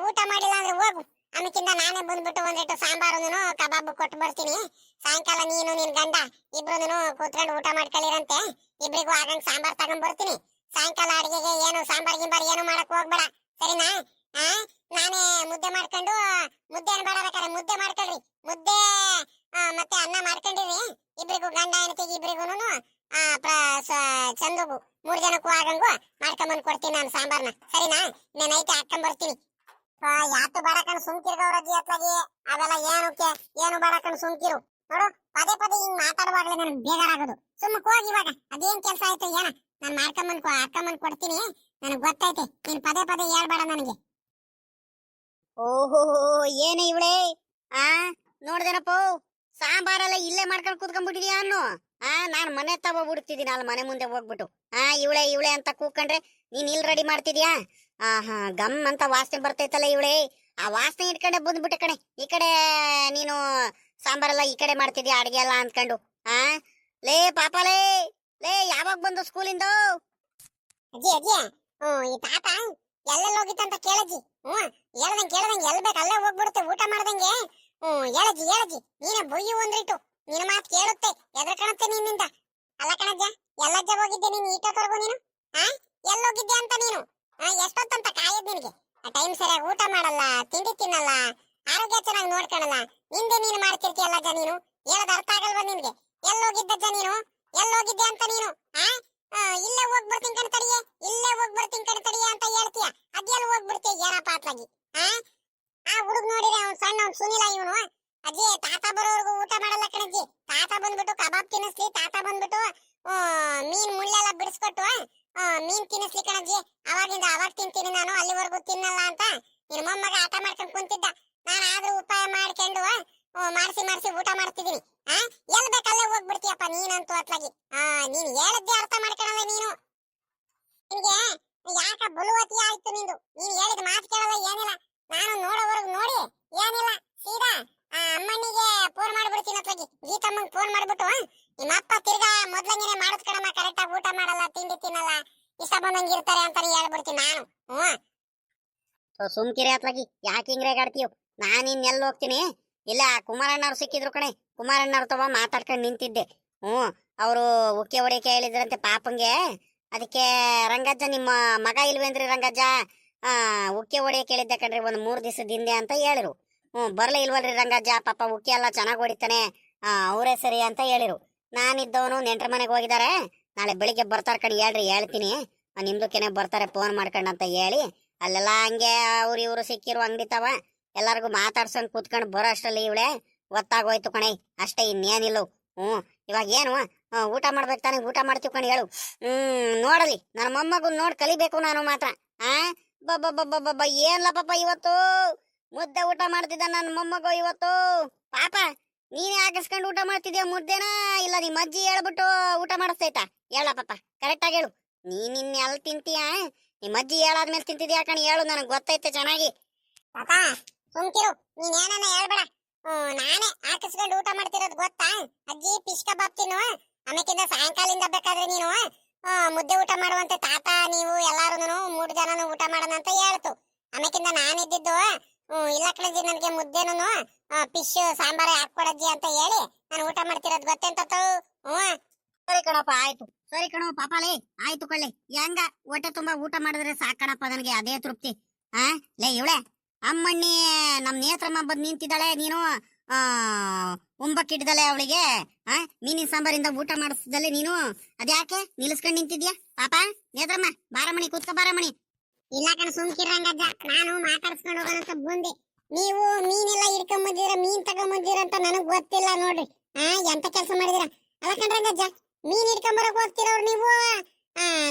ಊಟ ಮಾಡಿಲ್ಲ ಅಂದ್ರೆ ಹೋಗು. ಆಮೇಕಿಂದ ನಾನೇ ಬಂದ್ಬಿಟ್ಟು ಒಂದಿಟ್ಟು ಸಾಂಬಾರು ಕಬಾಬು ಕೊಟ್ಟು ಬರ್ತೀನಿ. ಸಾಯಂಕಾಲ ನೀನು ನಿನ್ ಗಂಡ ಇಬ್ರು ಕೂತ್ಕೊಂಡು ಊಟ ಮಾಡ್ಕೊಳ್ಳಿರಂತೆ. ಇಬ್ರಿಗೂ ಆಗಂಗ್ ಸಾಂಬಾರ್ ತಗೊಂಡ್ ಬರ್ತೀನಿ. ಸಾಯಂಕಾಲ ಅಡಿಗೆಗೆ ಏನು ಸಾಂಬಾರ್ ಗಿಂಬಾರ್ ಏನು ಮಾಡಕ್ ಹೋಗ್ಬೇಡ, ಸರಿನಾ? ನಾನೇ ಮುದ್ದೆ ಮಾಡ್ಕೊಂಡು, ಮುದ್ದೆ ಬೇಡ ಬೇಕಾದ್ರೆ ಮುದ್ದೆ ಮಾಡ್ಕೊಳ್ರಿ, ಮುದ್ದೆ ಮತ್ತೆ ಅನ್ನ ಮಾಡ್ಕೊಂಡಿರಿ. ಇಬ್ರಿಗೂ ಗಂಡ ಹೆಂಡತಿಗೆ ಇಬ್ರಿಗೂನು ಚಂದುಗು 3 ಜನಕ್ಕೂ ಆಗಂಗು ಮಾಡ್ಕೊಂಬಂದ್ ಕೊಡ್ತೀನಿ ನಾನು ಸಾಂಬಾರ್ನ, ಸರಿನಾ? ನೈಟ್ ಹಾಕೊಂಡ್ ಬರ್ತೀನಿ. ಯಾತು ಬೇಡಕಣ್ ಸುಮ್ಕಿರ್ಗವ್ರಜ್ಜಿ ಅತ್ಲಾಗಿ, ಅವೆಲ್ಲ ಏನು ಬೇಡಕಣ್ ಸುಮ್ಕಿರು. ನೋಡು ಪದೇ ಪದೇ ಹಿಂಗ್ ಮಾತಾಡುವಾಗ್ಲೇ ನನ್ಗೆ ಬೇಜಾರಾಗೋದು. ಸುಮ್ಮಕ್ ಹೋಗಿ ಇವಾಗ ಅದೇನ್ ಕೆಲ್ಸ ಆಯ್ತು ಏನ, ನಾನ್ ಹಾಕೊಂಬಂದ್ ಕೊಡ್ತೀನಿ. ನನಗ್ ಗೊತ್ತೈತೆ, ನೀನ್ ಪದೇ ಪದೇ ಹೇಳ್ಬೇಡ ನನಗೆ. ಓಹೋ ಏನೇ ಇವಳೆ, ನೋಡ್ದೇನಪ್ಪ, ಸಾಂಬಾರೆಲ್ಲ ಇಲ್ಲೇ ಮಾಡ್ಕೊಂಡು ಕೂತ್ಕೊಂಡ್ಬಿಟ್ಟಿದ್ಯಾ ಅನ್ನು. ನಾನ್ ಮನೆ ತಗೋಬಿಡ್ತಿದ್ದೀನಿ ಅಲ್ಲಿ ಮನೆ ಮುಂದೆ ಹೋಗ್ಬಿಟ್ಟು. ಇವಳೆ ಅಂತ ಕೂಕೊಂಡ್ರೆ ನೀನ್ ಇಲ್ಲಿ ರೆಡಿ ಮಾಡ್ತಿದ್ಯಾ? ಗಮ್ ಅಂತ ವಾಸನೆ ಬರ್ತೈತಲ್ಲ ಇವಳೆ, ಆ ವಾಸನೆ ಇಟ್ಕೊಂಡೆ ಬಂದ್ಬಿಟ್ಟೆ ಕಣೆ. ಈ ಕಡೆ ನೀನು ಸಾಂಬಾರೆಲ್ಲ ಈ ಕಡೆ ಮಾಡ್ತಿದ್ಯಾ ಅಡ್ಗೆ ಎಲ್ಲ ಅಂದ್ಕೊಂಡು. ಲೇ ಪಾಪಲೇ, ಲೇ ಯಾವಾಗ ಬಂದು ಸ್ಕೂಲಿಂದ? ಅಜ್ಜಿ ಈ ತಾತ ಎಲ್ಲೆಲ್ಲ ಹೋಗಿತ್ತಂತ ಕೇಳಜ್ಜಿ. ಹೇಳ್ದಂಗೆ ಎಲ್ ಬೇಕು ಅಲ್ಲೇ ಹೋಗ್ಬಿಡುತ್ತೆ ಊಟ ಮಾಡ್ದಂಗೆ. ಹೇಳಜ್ಜಿ ನೀನೇ ಬೊಯ್ಯು ಒಂದ್ರಿಟ್ಟು ನಿನ್ನ ಮಾತು ಕೇಳುತ್ತೆ ಎದ್ರ ಕಾಣುತ್ತೆ ನಿನ್ನಿಂದ. ಅಲ್ಲ ಕಣಜ್ಜ, ಎಲ್ಲಜ್ಜ ಹೋಗಿದ್ದೆ ನೀನು ಈಟೋವರೆಗೂ ನೀನು? ಆ ಎಲ್ಲೋಗಿದ್ದೆ ಅಂತ ನೀನು? ಎಷ್ಟೊತ್ತಂತ ಕಾಯದ್ ನಿನಗೆ? ಟೈಮ್ ಸರಿಯಾಗಿ ಊಟ ಮಾಡಲ್ಲ, ತಿಂಡಿ ತಿನ್ನಲ್ಲ, ಆರೋಗ್ಯ ಚೆನ್ನಾಗಿ ನೋಡ್ಕೊಳಲ್ಲ. ನಿಂದೆ ನೀನು ಮಾಡ್ತಿರ್ತೀಯ ಅಲ್ಲಜ್ಜ ನೀನು. ಹೇಳೋದು ಅರ್ಥ ಆಗಲ್ವಾ ನಿನ್ಗೆ? ಎಲ್ಲೋಗಿದ್ದಜ್ಜ ನೀನು? ಎಲ್ಲೋಗಿದ್ದೆ ಅಂತ ನೀನು? ಇಲ್ಲೇ ಹೋಗ್ಬಿಡ್ತೀನಿ ಕಣ್ ತಡಿಯೇ, ಇಲ್ಲೇ ಹೋಗ್ಬಿಡ್ತೀನಿ ಕಣ್ ತಡಿಯೇ ಅಂತ ಹೇಳ್ತೀಯ. ಅದೆಲ್ಲ ಹೋಗ್ಬಿಡ್ತೀಯ ಏನಪ್ಪ ಅತ್ಲಾಗಿ? ಆ ಹುಡುಗ ನೋಡಿದ್ರೆ ಅವ್ನು ಸಣ್ಣ, ಅವ್ನು ಸುನಿಲ ಇವನು. ಅಜ್ಜಿ ತಾತ ಬರೋವರೆಗೂ ಊಟ ಮಾಡಲ್ಲ ಕಣಜ್ಜಿ. ತಾತ ಬಂದ್ಬಿಟ್ಟು ಕಬಾಬ್ ತಿನ್ನಿಸ್ಲಿ, ತಾತ ಬಂದ್ಬಿಟ್ಟು ಮೀನ್ ಮುಳ್ಳೆಲ್ಲ ಬಿಡಿಸ್ಕೊಟ್ಟು ಮೀನ್ ತಿನ್ನಿಸ್ಲಿ ಕಣಜ್ಜಿ. ಅವಾಗ ತಿಂತೀನಿ ನಾನು, ಅಲ್ಲಿವರೆಗೂ ತಿನ್ನಲ್ಲ ಅಂತ ನಿನ್ನ ಮೊಮ್ಮಗ ಆಟ ಮಾಡ್ಕೊಂಡು ಕುಂತಿದ್ದ. ನಾನು ಆದ್ರೂ ಉಪಾಯ ಮಾಡ್ಕೊಂಡು ಮಾಡಿಸಿ ಊಟ ಮಾಡ್ತಿದ್ದೀನಿ. ಎಲ್ ಬೇಕಲ್ಲೇ ಹೋಗ್ಬಿಡ್ತೀಯಪ್ಪ ನೀನಂತೂ ಅತ್ಲಾಗಿ. ನೀನ್ ಹೇಳದ್ದೇ ಅರ್ಥ ಮಾಡ್ಕೊಳಲ್ಲ ನೀನು. ನಿನ್ಗೆ ಯಾಕ ಬುಲುವತಿ ಆಯ್ತು ನಿಂದು? ನೀನ್ ಹೇಳಿದ ಮಾತು ಕೇಳಲ್ಲ ಏನಿಲ್ಲ. ನಾನು ನೋಡೋವರೆಗೂ ನೋಡಿ ಏನಿಲ್ಲ, ಸೀದಾ ಅಮ್ಮನಿಗೆ ಫೋನ್ ಮಾಡ್ಬಿಡ್ತೀನಿ ಅತ್ಲಾಗಿ. ಗೀತಮ್ಮಂಗ್ ಫೋನ್ ಮಾಡ್ಬಿಟ್ಟು ನಿಮ್ಮ ಅಪ್ಪ ತಿರ್ಗಾ ಮೊದ್ಲಂಗೆನೆ ಮಾಡುದ್ ಕಣಮ್ಮ, ಕರೆಕ್ಟ್ ಆಗಿ ಊಟ ಮಾಡಲ್ಲ, ತಿಂಡಿ ತಿನ್ನಲ್ಲ, ಇಷ್ಟ ಬಂದಂಗೆ ಇರ್ತಾರೆ ಅಂತಾನೆ ಹೇಳ್ಬಿಡ್ತೀನಿ ನಾನು. ಸುಮ್ಕಿರಿ ಅತ್ಲಾಗಿ, ಯಾಕೆ ಹಿಂಗ್ ರೇಗಾಡ್ತೀಯೋ? ನಾನು ಇನ್ನೆಲ್ಲ ಹೋಗ್ತೀನಿ. ಇಲ್ಲ ಕುಮಾರಣ್ಣವ್ರು ಸಿಕ್ಕಿದ್ರು ಕಣೆ, ಕುಮಾರಣ್ಣವ್ರ ತವ ಮಾತಾಡ್ಕೊಂಡು ನಿಂತಿದ್ದೆ. ಅವರು ಉಕ್ಕೆ ಹೊಡಿಯಕ್ಕೆ ಹೇಳಿದ್ರಂತೆ ಪಾಪಂಗೆ. ಅದಕ್ಕೆ ರಂಗಜ್ಜ ನಿಮ್ಮ ಮಗ ಇಲ್ವೇಂದ್ರಿ ರಂಗಜ್ಜ ಉಕ್ಕೆ ಹೊಡಿಯಕ್ಕೆ ಹೇಳಿದ್ದೆ ಕಣ್ರಿ ಒಂದ್ 3 ದಿವಸದ ಹಿಂದೆ ಅಂತ ಹೇಳಿರು. ಬರ್ಲೇ ಇಲ್ವಲ್ರಿ ರಂಗಜ್ಜ, ಪಾಪ ಉಕ್ಕೆ ಎಲ್ಲ ಚೆನ್ನಾಗಿ ಹೊಡಿತಾನೆ, ಅವರೇ ಸರಿ ಅಂತ ಹೇಳಿರು. ನಾನಿದ್ದವನು ನೆಂಟ್ರ ಮನೆಗೆ ಹೋಗಿದ್ದಾರೆ, ನಾಳೆ ಬೆಳಿಗ್ಗೆ ಬರ್ತಾರ ಕಣಿ ಹೇಳ್ತೀನಿ, ನಿಮ್ದಕ್ಕೆನೆ ಬರ್ತಾರೆ ಫೋನ್ ಮಾಡ್ಕೊಂಡು ಅಂತ ಹೇಳಿ. ಅಲ್ಲೆಲ್ಲ ಹಂಗೆ ಅವ್ರು ಇವ್ರು ಸಿಕ್ಕಿರು ಅಂಗಡಿ ತವ ಎಲ್ಲರಿಗೂ ಮಾತಾಡ್ಸಂಗ್ ಕೂತ್ಕೊಂಡು ಬರೋ ಅಷ್ಟರಲ್ಲಿ ಇವಳೆ ಗೊತ್ತಾಗೋಯ್ತು ಕಣೆ, ಅಷ್ಟೇ ಇನ್ನೇನಿಲ್ಲ. ಇವಾಗ ಏನು ಊಟ ಮಾಡ್ಬೇಕು ತಾನೆ? ಊಟ ಮಾಡ್ತೀವಿ ಕಣಿ ಹೇಳು. ನೋಡಲಿ ನನ್ನ ಮೊಮ್ಮಗು ನೋಡ್ ಕಲಿಬೇಕು ನಾನು ಮಾತ್ರ. ಬಬ್ಬ ಏನ್ಲ ಪಾಪ ಇವತ್ತು ಮುದ್ದೆ ಊಟ ಮಾಡ್ತಿದ್ದ ನನ್ನ ಮೊಮ್ಮಗು ಇವತ್ತು. ಪಾಪ ನೀನೇ ಹಾಕಿಸ್ಕೊಂಡು ಊಟ ಮಾಡ್ತಿದ್ಯಾ ಮುದ್ದೆನ, ಇಲ್ಲ ನಿಮ್ಮ ಅಜ್ಜಿ ಹೇಳ್ಬಿಟ್ಟು ಊಟ ಮಾಡಿಸ್ತೈತಾ? ಹೇಳ ಪಾಪ ಕರೆಕ್ಟ್ ಆಗಿ ಹೇಳು. ನೀನ್ ಎಲ್ಲಿ ತಿಂತೀಯ? ನಿಮ್ಮ ಅಜ್ಜಿ ಹೇಳಾದ್ಮೇಲೆ ತಿಂತಿದ್ಯಾ ಕಣಿ ಹೇಳು, ನನಗೆ ಗೊತ್ತೈತೆ ಚೆನ್ನಾಗಿ. ಪಾಪ ಸುಮ್ಕಿರು, ನೀನ್ ಏನನ್ನ ಹೇಳ್ಬೇಡ. ನಾನೇ ಹಾಕಿಸ್ಕೊಂಡು ಊಟ ಮಾಡ್ತಿರೋದು ಗೊತ್ತಾ? ಅಜ್ಜಿ ಫಿಶ್ ಕಬಾಬ್ ತಿನ್ನು, ಆಮೇಕಿಂದ ಸಾಯಂಕಾಲಿಂದ ಬೇಕಾದ್ರೆ ನೀನು ಮುದ್ದೆ ಊಟ ಮಾಡುವಂತೆ ತಾತ ನೀವು ಎಲ್ಲಾರು 3 ಜನನು ಊಟ ಮಾಡೋಣ ಅಂತ ಹೇಳ್ತು. ಆಮೇಕಿಂದ ನಾನಿದ್ದಿದ್ದು ಇಲ್ಲ ಕಣಜ್ಜಿ, ನನಗೆ ಮುದ್ದೆನು ಫಿಶ್ ಸಾಂಬಾರ ಹಾಕೊಡಜ್ಜಿ ಅಂತ ಹೇಳಿ ನಾನು ಊಟ ಮಾಡ್ತಿರೋದು ಗೊತ್ತೆಂತ. ಸರಿ ಕಣಪ್ಪ ಆಯ್ತು, ಸರಿ ಕಣೋ ಪಾಪಾಲೇ ಆಯ್ತು ಕಳ್ಳಿ. ಹೆಂಗ ಹೊಟ್ಟೆ ತುಂಬಾ ಊಟ ಮಾಡಿದ್ರೆ ಸಾಕಣಪ್ಪ, ನನಗೆ ಅದೇ ತೃಪ್ತಿ. ಲೇ ಇವಳೆ ಅಮ್ಮಣ್ಣಿ ನಮ್ ನೇತ್ರಮ್ಮ ಬಂದ್ ನಿಂತಿದ್ದಾಳೆ, ನೀನು ಉಂಬಕ್ಕಿಡ್ದಲೆ ಅವಳಿಗೆ ಮೀನಿನ ಸಾಂಬಾರಿಂದ ಊಟ ಮಾಡಿಸ್ದಲೆ ನೀನು ಅದ್ಯಾಕೆ ನಿಲ್ಲಿಸ್ಕೊಂಡ್ ನಿಂತಿದ್ಯಾ? ಪಾಪ ನೇತ್ರಮ್ಮ ಬಾರಮಣಿ ಕೂತ್ಕ ಬಾರಮಣಿ. ಇಲ್ಲ ಕಣ ಸುಮ್ಕಿರಂಗಜ್ಜ, ನಾನು ಮಾತಾಡ್ಸ್ಕೊಂಡು ಹೋಗೋಣ ಅಂತ ಬಂದೆ. ನೀವು ಮೀನೆಲ್ಲ ಹಿಡ್ಕೊಂಡ್ ಬಂದಿದ್ರ, ಮೀನ್ ತಗೊಂಡ್ ಬಂದಿರ ಅಂತ ನನಗ್ ಗೊತ್ತಿಲ್ಲ ನೋಡ್ರಿ. ಎಂತ ಕೆಲಸ ಮಾಡಿದಿರ? ಅಲ್ಲ ಕಣ್ರಂಗಜ್ಜ, ಮೀನ್ ಹಿಡ್ಕೊಂಡ್ ಬರಕ್ ಹೋಗ್ತಿರೋರು ನೀವು.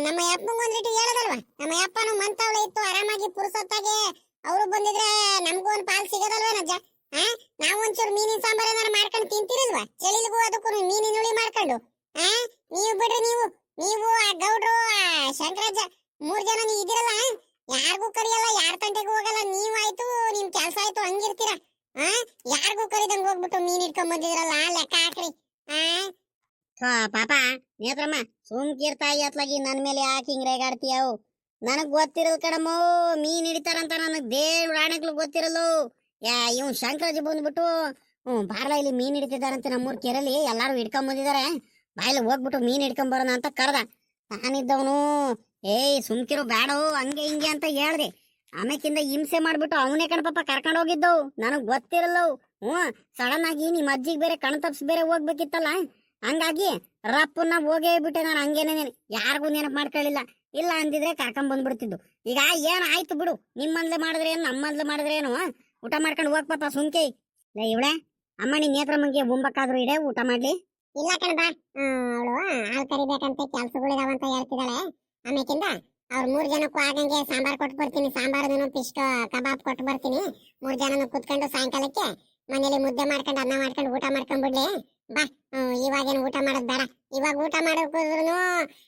ನಮ್ಮ ಅಪ್ಪಂಗ್ ಒಂದ್ರಿಟ್ಟು ಹೇಳದಲ್ವಾ? ನಮ್ಮ ಅಪ್ಪನು ಮಂತವಳೆ ಇತ್ತು ಆರಾಮಾಗಿ ಪುರುಸೊತ್ತಾಗೆ ಅವರು ಬಂದಿದ್ರೆ ನಮ್ಗೂ ಒಂದ್ ಪಾಲ್ ಸಿಗದಲ್ವೇನಜ್ಜ? ನಾವ್ ಒಂಚೂರು ಮೀನಿನ ಸಾಂಬಾರ ಏನಾರ ಮಾಡ್ಕೊಂಡು ತಿಂತಿರಲ್ವಾ? ಚಳಿಲಿಗೂ ಅದಕ್ಕೂ ಮೀನಿನ ಹುಳಿ ಮಾಡ್ಕೊಂಡು. ನೀವು ಬಿಡ್ರಿ, ನೀವು ಆ ಗೌಡ್ರು ಶಂಕರಜ್ಜ 3 ಜನ ನೀವು ಇದಿರಲ್ಲ, ಯಾರಿಗೂ ಕರಿಯಲ್ಲ, ಯಾರ ತಂಟೆಗೂ ಹೋಗಲ್ಲ. ನೀವ್ ಆಯ್ತು ನಿಮ್ ಕೆಲ್ಸ ಆಯ್ತು ಹಂಗಿರ್ತೀರ. ಯಾರಿಗೂ ಕರಿದಂಗ್ ಹೋಗ್ಬಿಟ್ಟು ಮೀನ್ ಇಟ್ಕೊಂಡ್ ಬಂದಿದ್ರಲ್ಲ, ಲೆಕ್ಕ ಹಾಕ್ರಿ. ಪಾಪ ನೇತ್ರಮ್ಮ ಸುಮ್ಕಿರ್ತಾಯಿ ಅತ್ಲಾಗಿ ನನ್ ಮೇಲೆ ಯಾಕೆ ಹಿಂಗ್ ರೇಗಾಡ್ತೀಯವು? ನನಗ್ ಗೊತ್ತಿರಲ್ ಕಣಮ್ಮೋ, ಮೀನ್ ಹಿಡಿತಾರಂತ ನನಗ್ ದೇವ್ ರಾಣೆಗ್ಲು ಗೊತ್ತಿರಲ್ಲ. ಇವ್ ಶಂಕರಾಜಿ ಬಂದ್ಬಿಟ್ಟು ಬಾರ್ಲ ಇಲ್ಲಿ ಮೀನ್ ಹಿಡಿತಿದಾರಂತೆ ನಮ್ಮೂರ್ ಕೆರೆಲಿ, ಎಲ್ಲಾರು ಹಿಡ್ಕೊಂಡ್ ಬಂದಿದಾರೆ, ಬಾಯಲ್ಲಿ ಹೋಗ್ಬಿಟ್ಟು ಮೀನ್ ಹಿಡ್ಕೊಂಡ್ ಬರೋಣ ಅಂತ ಕರ್ದ. ನಾನಿದ್ದವನು ಸುಮ್ಕಿರು ಬ್ಯಾಡೋ ಹಂಗೆ ಹಿಂಗೆ ಅಂತ ಹೇಳ್ದೆ. ಆಮೇಕಿಂದ ಹಿಂಸೆ ಮಾಡ್ಬಿಟ್ಟು ಅವನೇ ಕಣಪಾಪ ಕರ್ಕೊಂಡ್ ಹೋಗಿದ್ದು, ನನಗ್ ಗೊತ್ತಿರಲ್ಲ. ಸಡನ್ ಆಗಿ ನಿಮ್ ಅಜ್ಜಿಗೆ ಬೇರೆ ಕಣ್ ತಪ್ಸ್ ಬೇರೆ ಹೋಗ್ಬೇಕಿತ್ತಲ್ಲ, ಹಂಗಾಗಿ ರಪ್ಪನ್ನ ಹೋಗೇ ಬಿಟ್ಟೆ ನಾನು. ಹಂಗೇನೆ ಯಾರಿಗೂ ನೆನಪು ಮಾಡ್ಕೊಳ್ಳಿಲ್ಲ, ಇಲ್ಲ ಅಂದಿದ್ರೆ ಕರ್ಕೊಂಡ್ ಬಂದ್ಬಿಡ್ತಿದ್ದು. ಈಗ ಏನ್ ಆಯ್ತು ಬಿಡು, ನಿಮ್ಮಂದ್ಲೆ ಮಾಡಿದ್ರೆ ಏನು ನಮ್ಮಂದ್ಲೆ ಮಾಡಿದ್ರೆ ಏನು, ಊಟ ಮಾಡ್ಕೊಂಡು ಹೋಗ್ ಪಾಪ ಸುಮ್ಕೆ. ಇವಳೆ ಅಮ್ಮನಿ ನೇತ್ರಮ್ಮಂಗೆ ಬೊಂಬಕ್ಕಾದ್ರೂ ಇಡೆ ಊಟ ಮಾಡ್ಲಿ. ಇಲ್ಲ ಕಣ ಬಾ, ಅವಳು ಹಾಲ್ ಕರಿಬೇಕಂತ ಕೆಲ್ಸಗಳಿದಾವಂತ ಹೇಳ್ತಿದ್ದಾಳೆ. ಆಮೇಕಿಂದ ಅವ್ರ 3 ಜನಕ್ಕೂ ಆಗಂಗೆ ಸಾಂಬಾರ್ ಕೊಟ್ಟು ಬರ್ತೀನಿ, ಸಾಂಬಾರನು ಫಿಶ್ ಕಬಾಬ್ ಕೊಟ್ಟು ಬರ್ತೀನಿ. 3 ಜನನು ಕುತ್ಕೊಂಡು ಸಾಯಂಕಾಲಕ್ಕೆ ಮನೇಲಿ ಮುದ್ದೆ ಮಾಡ್ಕೊಂಡು ಅನ್ನ ಮಾಡ್ಕೊಂಡು ಊಟ ಮಾಡ್ಕೊಂಡ್ಬಿಡ್ಲಿ ಬಾ. ಇವಾಗೇನು ಊಟ ಮಾಡೋದ್ ಬೇಡ. ಇವಾಗ ಊಟ ಮಾಡೋದ್ರು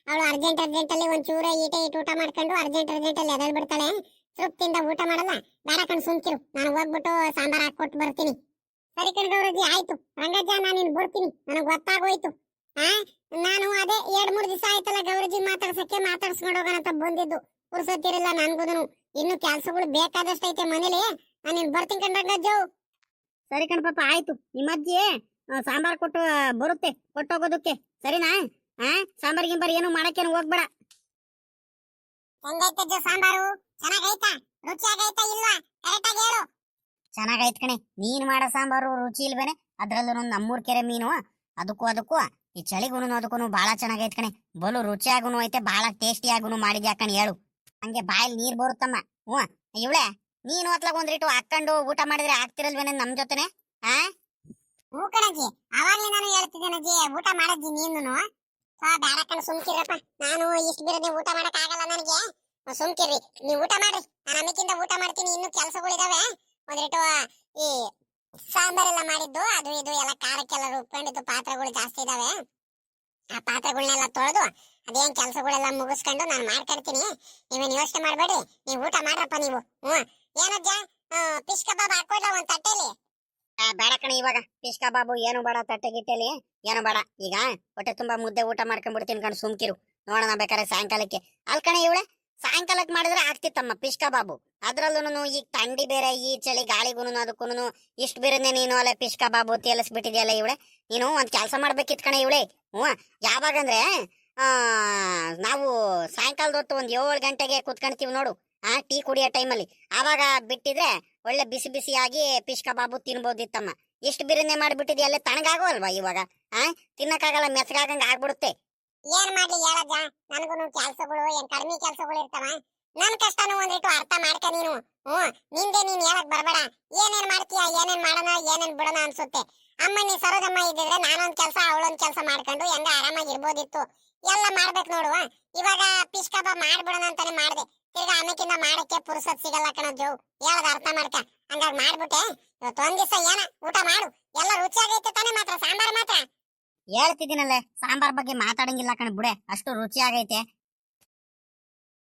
ಅವಳು ಅರ್ಜೆಂಟ್ ಅಲ್ಲಿ ಒಂಚೂರ ಈಟೆ ಊಟ ಮಾಡ್ಕೊಂಡು ಅರ್ಜೆಂಟ್ ಅಲ್ಲಿ ಎದಳ್ ಬಿಡ್ತಾಳೆ, ತೃಪ್ತಿಯಿಂದ ಊಟ ಮಾಡಲ್ಲ. ಬೇಡ ಕಣ್ ಸುಮ್ಕಿರು, ನಾನು ಹೋಗ್ಬಿಟ್ಟು ಸಾಂಬಾರ್ ಹಾಕೊಟ್ಟು ಬರ್ತೀನಿ. ಸರಿ ಕಣ್ ಗೌರಜ್ಜಿ ಆಯ್ತು. ರಂಗಜ್ಜ ನಾನು ಬರ್ತೀನಿ, ನನಗ್ ಗೊತ್ತಾಗೋಯ್ತು. ನಾನು ಅದೇ 2-3 ದಿವಸ ಆಯ್ತಲ್ಲ ಗೌರಜ್ಜಿ ಮಾತಾಡ್ಸ್ಕೊಂಡು ಹೋಗೋಣ ಅಂತ ಬಂದಿದ್ದು. ಪುರ್ಸೊತ್ತಿರಲ್ಲ ನನ್ಗೂನು. ಇನ್ನು ಕೆಲ್ಸಗಳು ಬೇಕಾದಷ್ಟು ಐತೆ ಮನೇಲಿ. ನಾನು ಬರ್ತೀನಿ ಕಣ್ರಜ್ಜು. ಸರಿ ಕಣ್ ಪಾಪ, ಆಯ್ತು. ನಿಮ್ಮ ಅಜ್ಜಿ ಸಾಂಬಾರ್ ಕೊಟ್ಟು ಬರುತ್ತೆ, ಕೊಟ್ಟೋಗೋದಕ್ಕೆ. ಸರಿನಾ? ಸಾಂಬಾರ್ ಗಿಂಬಾರ್ ಏನು ಮಾಡಕ್ಕೇನು ಹೋಗ್ಬೇಡ. ಹೆಂಗೈತಜ್ಜು ಸಾಂಬಾರು? ಚೆನ್ನಾಗೈತಾ? ರುಚಿಯಾಗೈತಾ ಇಲ್ವಾ? ಕರೆಕ್ಟಾಗಿ ಹೇಳು. ಚೆನ್ನಾಗೈತ್ ಕಣೆ. ನೀನ್ ಮಾಡೋ ಸಾಂಬಾರು ರುಚಿ ಇಲ್ವೇನೆ? ಅದ್ರಲ್ಲೂ ನಮ್ಮೂರ್ ಕೆರೆ ಮೀನು, ಅದಕ್ಕೂ ಈ ಚಳಿಗೂನು ಅದಕ್ಕೂ ಬಾಳ ಚೆನ್ನಾಗೈತ್ ಕಣೆ. ಬಲು ರುಚಿಯಾಗುನು ಐತೆ, ಬಾಳ ಟೇಸ್ಟಿಯಾಗುನು ಮಾಡಿದ್ಯಾ ಕಣ್. ಹೇಳು. ಹಂಗೆ ಬಾಯಲ್ಲಿ ನೀರ್ ಬರುತ್ತಮ್ಮ. ಇವಳೆ ನೀನು ಅತ್ಲಾಗ ಒಂದ್ರಿಟ್ಟು ಹಾಕೊಂಡು ಊಟ ಮಾಡಿದ್ರೆ ಆಗ್ತಿರಲ್ವೇನೆ ನಮ್ ಜೊತೆನೆ? ಹ್ಞೂ ಕಣಜ್ಜಿ, ಅವಾಗ್ಲೇ ನಾನು ಹೇಳ್ತಿದ್ದೇನಜ್ಜಿ, ಊಟ ಮಾಡಜ್ಜಿ ನೀನು. ಬೇಡ ಕಣ್, ಸುಮ್ಕಿರಪ್ಪ. ನಾನು ಇಷ್ಟು ಬಿರದೆ ಊಟ ಮಾಡಕ್ ಆಗಲ್ಲ ನನಗೆ. ಸುಮ್ಕಿರ್ರಿ, ನೀವು ಊಟ ಮಾಡ್ರಿ. ನಾನು ಅಮ್ಮಿಕಿಂದ ಊಟ ಮಾಡ್ತೀನಿ. ಇನ್ನು ಕೆಲಸಗಳಿದಾವೆ ಒಂದಿಟ್ಟು. ಈ ಸಾಂಬಾರೆಲ್ಲ ಮಾಡಿದ್ದು ಅದು ಇದು ಎಲ್ಲ ಖಾರಕ್ಕೆಲ್ಲ ರುಬ್ಕೊಂಡಿದ್ದು ಪಾತ್ರೆಗಳು ಜಾಸ್ತಿ ಇದಾವೆ. ಆ ಪಾತ್ರೆಗಳನ್ನೆಲ್ಲ ತೊಳೆದು ಅದೇನ್ ಕೆಲಸಗಳೆಲ್ಲ ಮುಗಿಸ್ಕೊಂಡು ನಾನು ಮಾಡ್ಕೊಡ್ತೀನಿ. ನೀವೇನು ಯೋಚನೆ ಮಾಡ್ಬೇಡಿ, ನೀವು ಊಟ ಮಾಡ್ರಪ್ಪ ನೀವು. ಏನಜ್ಜ, ಫಿಶ್ ಕಬಾಬ್ ಹಾಕೊಡ್ಲ ಒಂದ್ ತಟ್ಟೆಲಿ? ಬೇಡ ಕಣೆ, ಇವಾಗ ಫಿಶ್ ಕಬಾಬು ಏನು ಬೇಡ, ತಟ್ಟೆ ಗಿಟ್ಟೆಲಿ ಏನು ಬೇಡ. ಈಗ ಹೊಟ್ಟೆ ತುಂಬಾ ಮುದ್ದೆ ಊಟ ಮಾಡ್ಕೊಂಡ್ಬಿಡ್ತೀನಿ ಕಣ್, ಸುಮ್ಕಿರು. ನೋಡೋಣ ಬೇಕಾದ್ರೆ ಸಾಯಂಕಾಲಕ್ಕೆ. ಅಲ್ ಕಣೆ ಇವಳೆ, ಸಾಯಂಕಾಲಕ್ಕೆ ಮಾಡಿದ್ರೆ ಆಗ್ತಿತ್ತಮ್ಮ ಫಿಶ್ ಕಬಾಬು. ಅದ್ರಲ್ಲೂ ಈಗ ಥಂಡಿ ಬೇರೆ, ಈ ಚಳಿ ಗಾಳಿಗೂನು ಅದಕ್ಕೂನು ಇಷ್ಟು ಬೇರೆನೆ ನೀನು ಅಲ್ಲೇ ಫಿಶ್ ಕಬಾಬು ತೇಲಿಸ್ಬಿಟ್ಟಿದ್ಯಲ್ಲ ಇವಳೆ. ನೀನು ಒಂದ್ ಕೆಲಸ ಮಾಡ್ಬೇಕಿತ್ ಕಣೆ ಇವಳೆ. ಯಾವಾಗಂದ್ರೆ ನಾವು ಸಾಯಂಕಾಲದ ಹೊತ್ತು ಒಂದ್ 7 ಗಂಟೆಗೆ ಕುತ್ಕೊಂತೀವಿ ನೋಡು, ಟೀ ಕುಡಿಯೋ ಟೈಮಲ್ಲಿ. ಆವಾಗ ಬಿಟ್ಟಿದ್ರೆ ಒಳ್ಳೆ ಬಿಸಿ ಬಿಸಿಯಾಗಿ ಫಿಶ್ ಕಬಾಬು ತಿನ್ಬೋದಿತ್ತಮ್ಮ. ಎಷ್ಟು ಬಿರಿಯಾನಿ ಮಾಡ್ಬಿಟ್ಟಿದ್ಯ, ಅಲ್ಲೇ ತಣ್ಣಗಾಗೋ ಅಲ್ವಾ ಇವಾಗ? ತಿನ್ನಕ್ಕಾಗಲ್ಲ, ಮೆತ್ತಗಾಗಂಗ ಆಗ್ಬಿಡುತ್ತೆ. ಏನ್ ಮಾಡ್ಲಿ ಹೇಳಜ್ಜ, ನನ್ಗೂನು ಕೆಲ್ಸಗಳು ಏನ್ ಕಡಿಮೆ ಕೆಲ್ಸಗಳು ಇರ್ತಾವ. ನನ್ ಕಷ್ಟನು ಒಂದಿಟ್ಟು ಅರ್ಥ ಮಾಡ್ಕ ನೀನು. ನಿಂದೆ ನೀನ್ ಹೇಳಕ್ ಬರ್ಬೇಡ. ಏನೇನ್ ಮಾಡ್ತೀಯ, ಏನೇನ್ ಮಾಡೋಣ, ಏನೇನ್ ಬಿಡೋಣ ಅನ್ಸುತ್ತೆ. ಅಮ್ಮ ನೀ ಸರೋಜಮ್ಮ ಇದ್ದಿದ್ರೆ ನಾನೊಂದ್ ಕೆಲ್ಸ ಅವಳೊಂದ್ ಕೆಲ್ಸ ಮಾಡ್ಕೊಂಡು ಹೆಂಗ ಆರಾಮಾಗಿ ಇರ್ಬೋದಿತ್ತು. ಎಲ್ಲ ಮಾಡ್ಬೇಕು ನೋಡುವ. ಇವಾಗ ಫಿಶ್ ಕಬಾಬ್ ಮಾಡ್ಬಿಡೋಣ ಅಂತಾನೆ ಮಾಡ್ದೆ. ತಿರ್ಗಾ ಆಮೇಕಿಂದ ಮಾಡಕ್ಕೆ ಪುರ್ಸತ್ ಸಿಗಲ್ಲ ಕಣಜ್ಜು. ಹೇಳದ ಅರ್ಥ ಮಾಡ್ಕ. ಹಂಗಾಗಿ ಮಾಡ್ಬಿಟ್ಟೆ. ಇವತ್ತು ಒಂದ್ ದಿವಸ ಏನ ಊಟ ಮಾಡು. ಎಲ್ಲ ರುಚಿಯಾಗೈತೆ ತಾನೆ, ಮಾತ್ರ ಸಾಂಬಾರ್ ಮಾತ್ರ. ಹೇಳ್ತಿದ್ದೀನಲ್ಲೇ, ಸಾಂಬಾರ್ ಬಗ್ಗೆ ಮಾತಾಡಂಗಿಲ್ಲ ಕಣ ಬಿಡೆ, ಅಷ್ಟು ರುಚಿಯಾಗೈತೆ.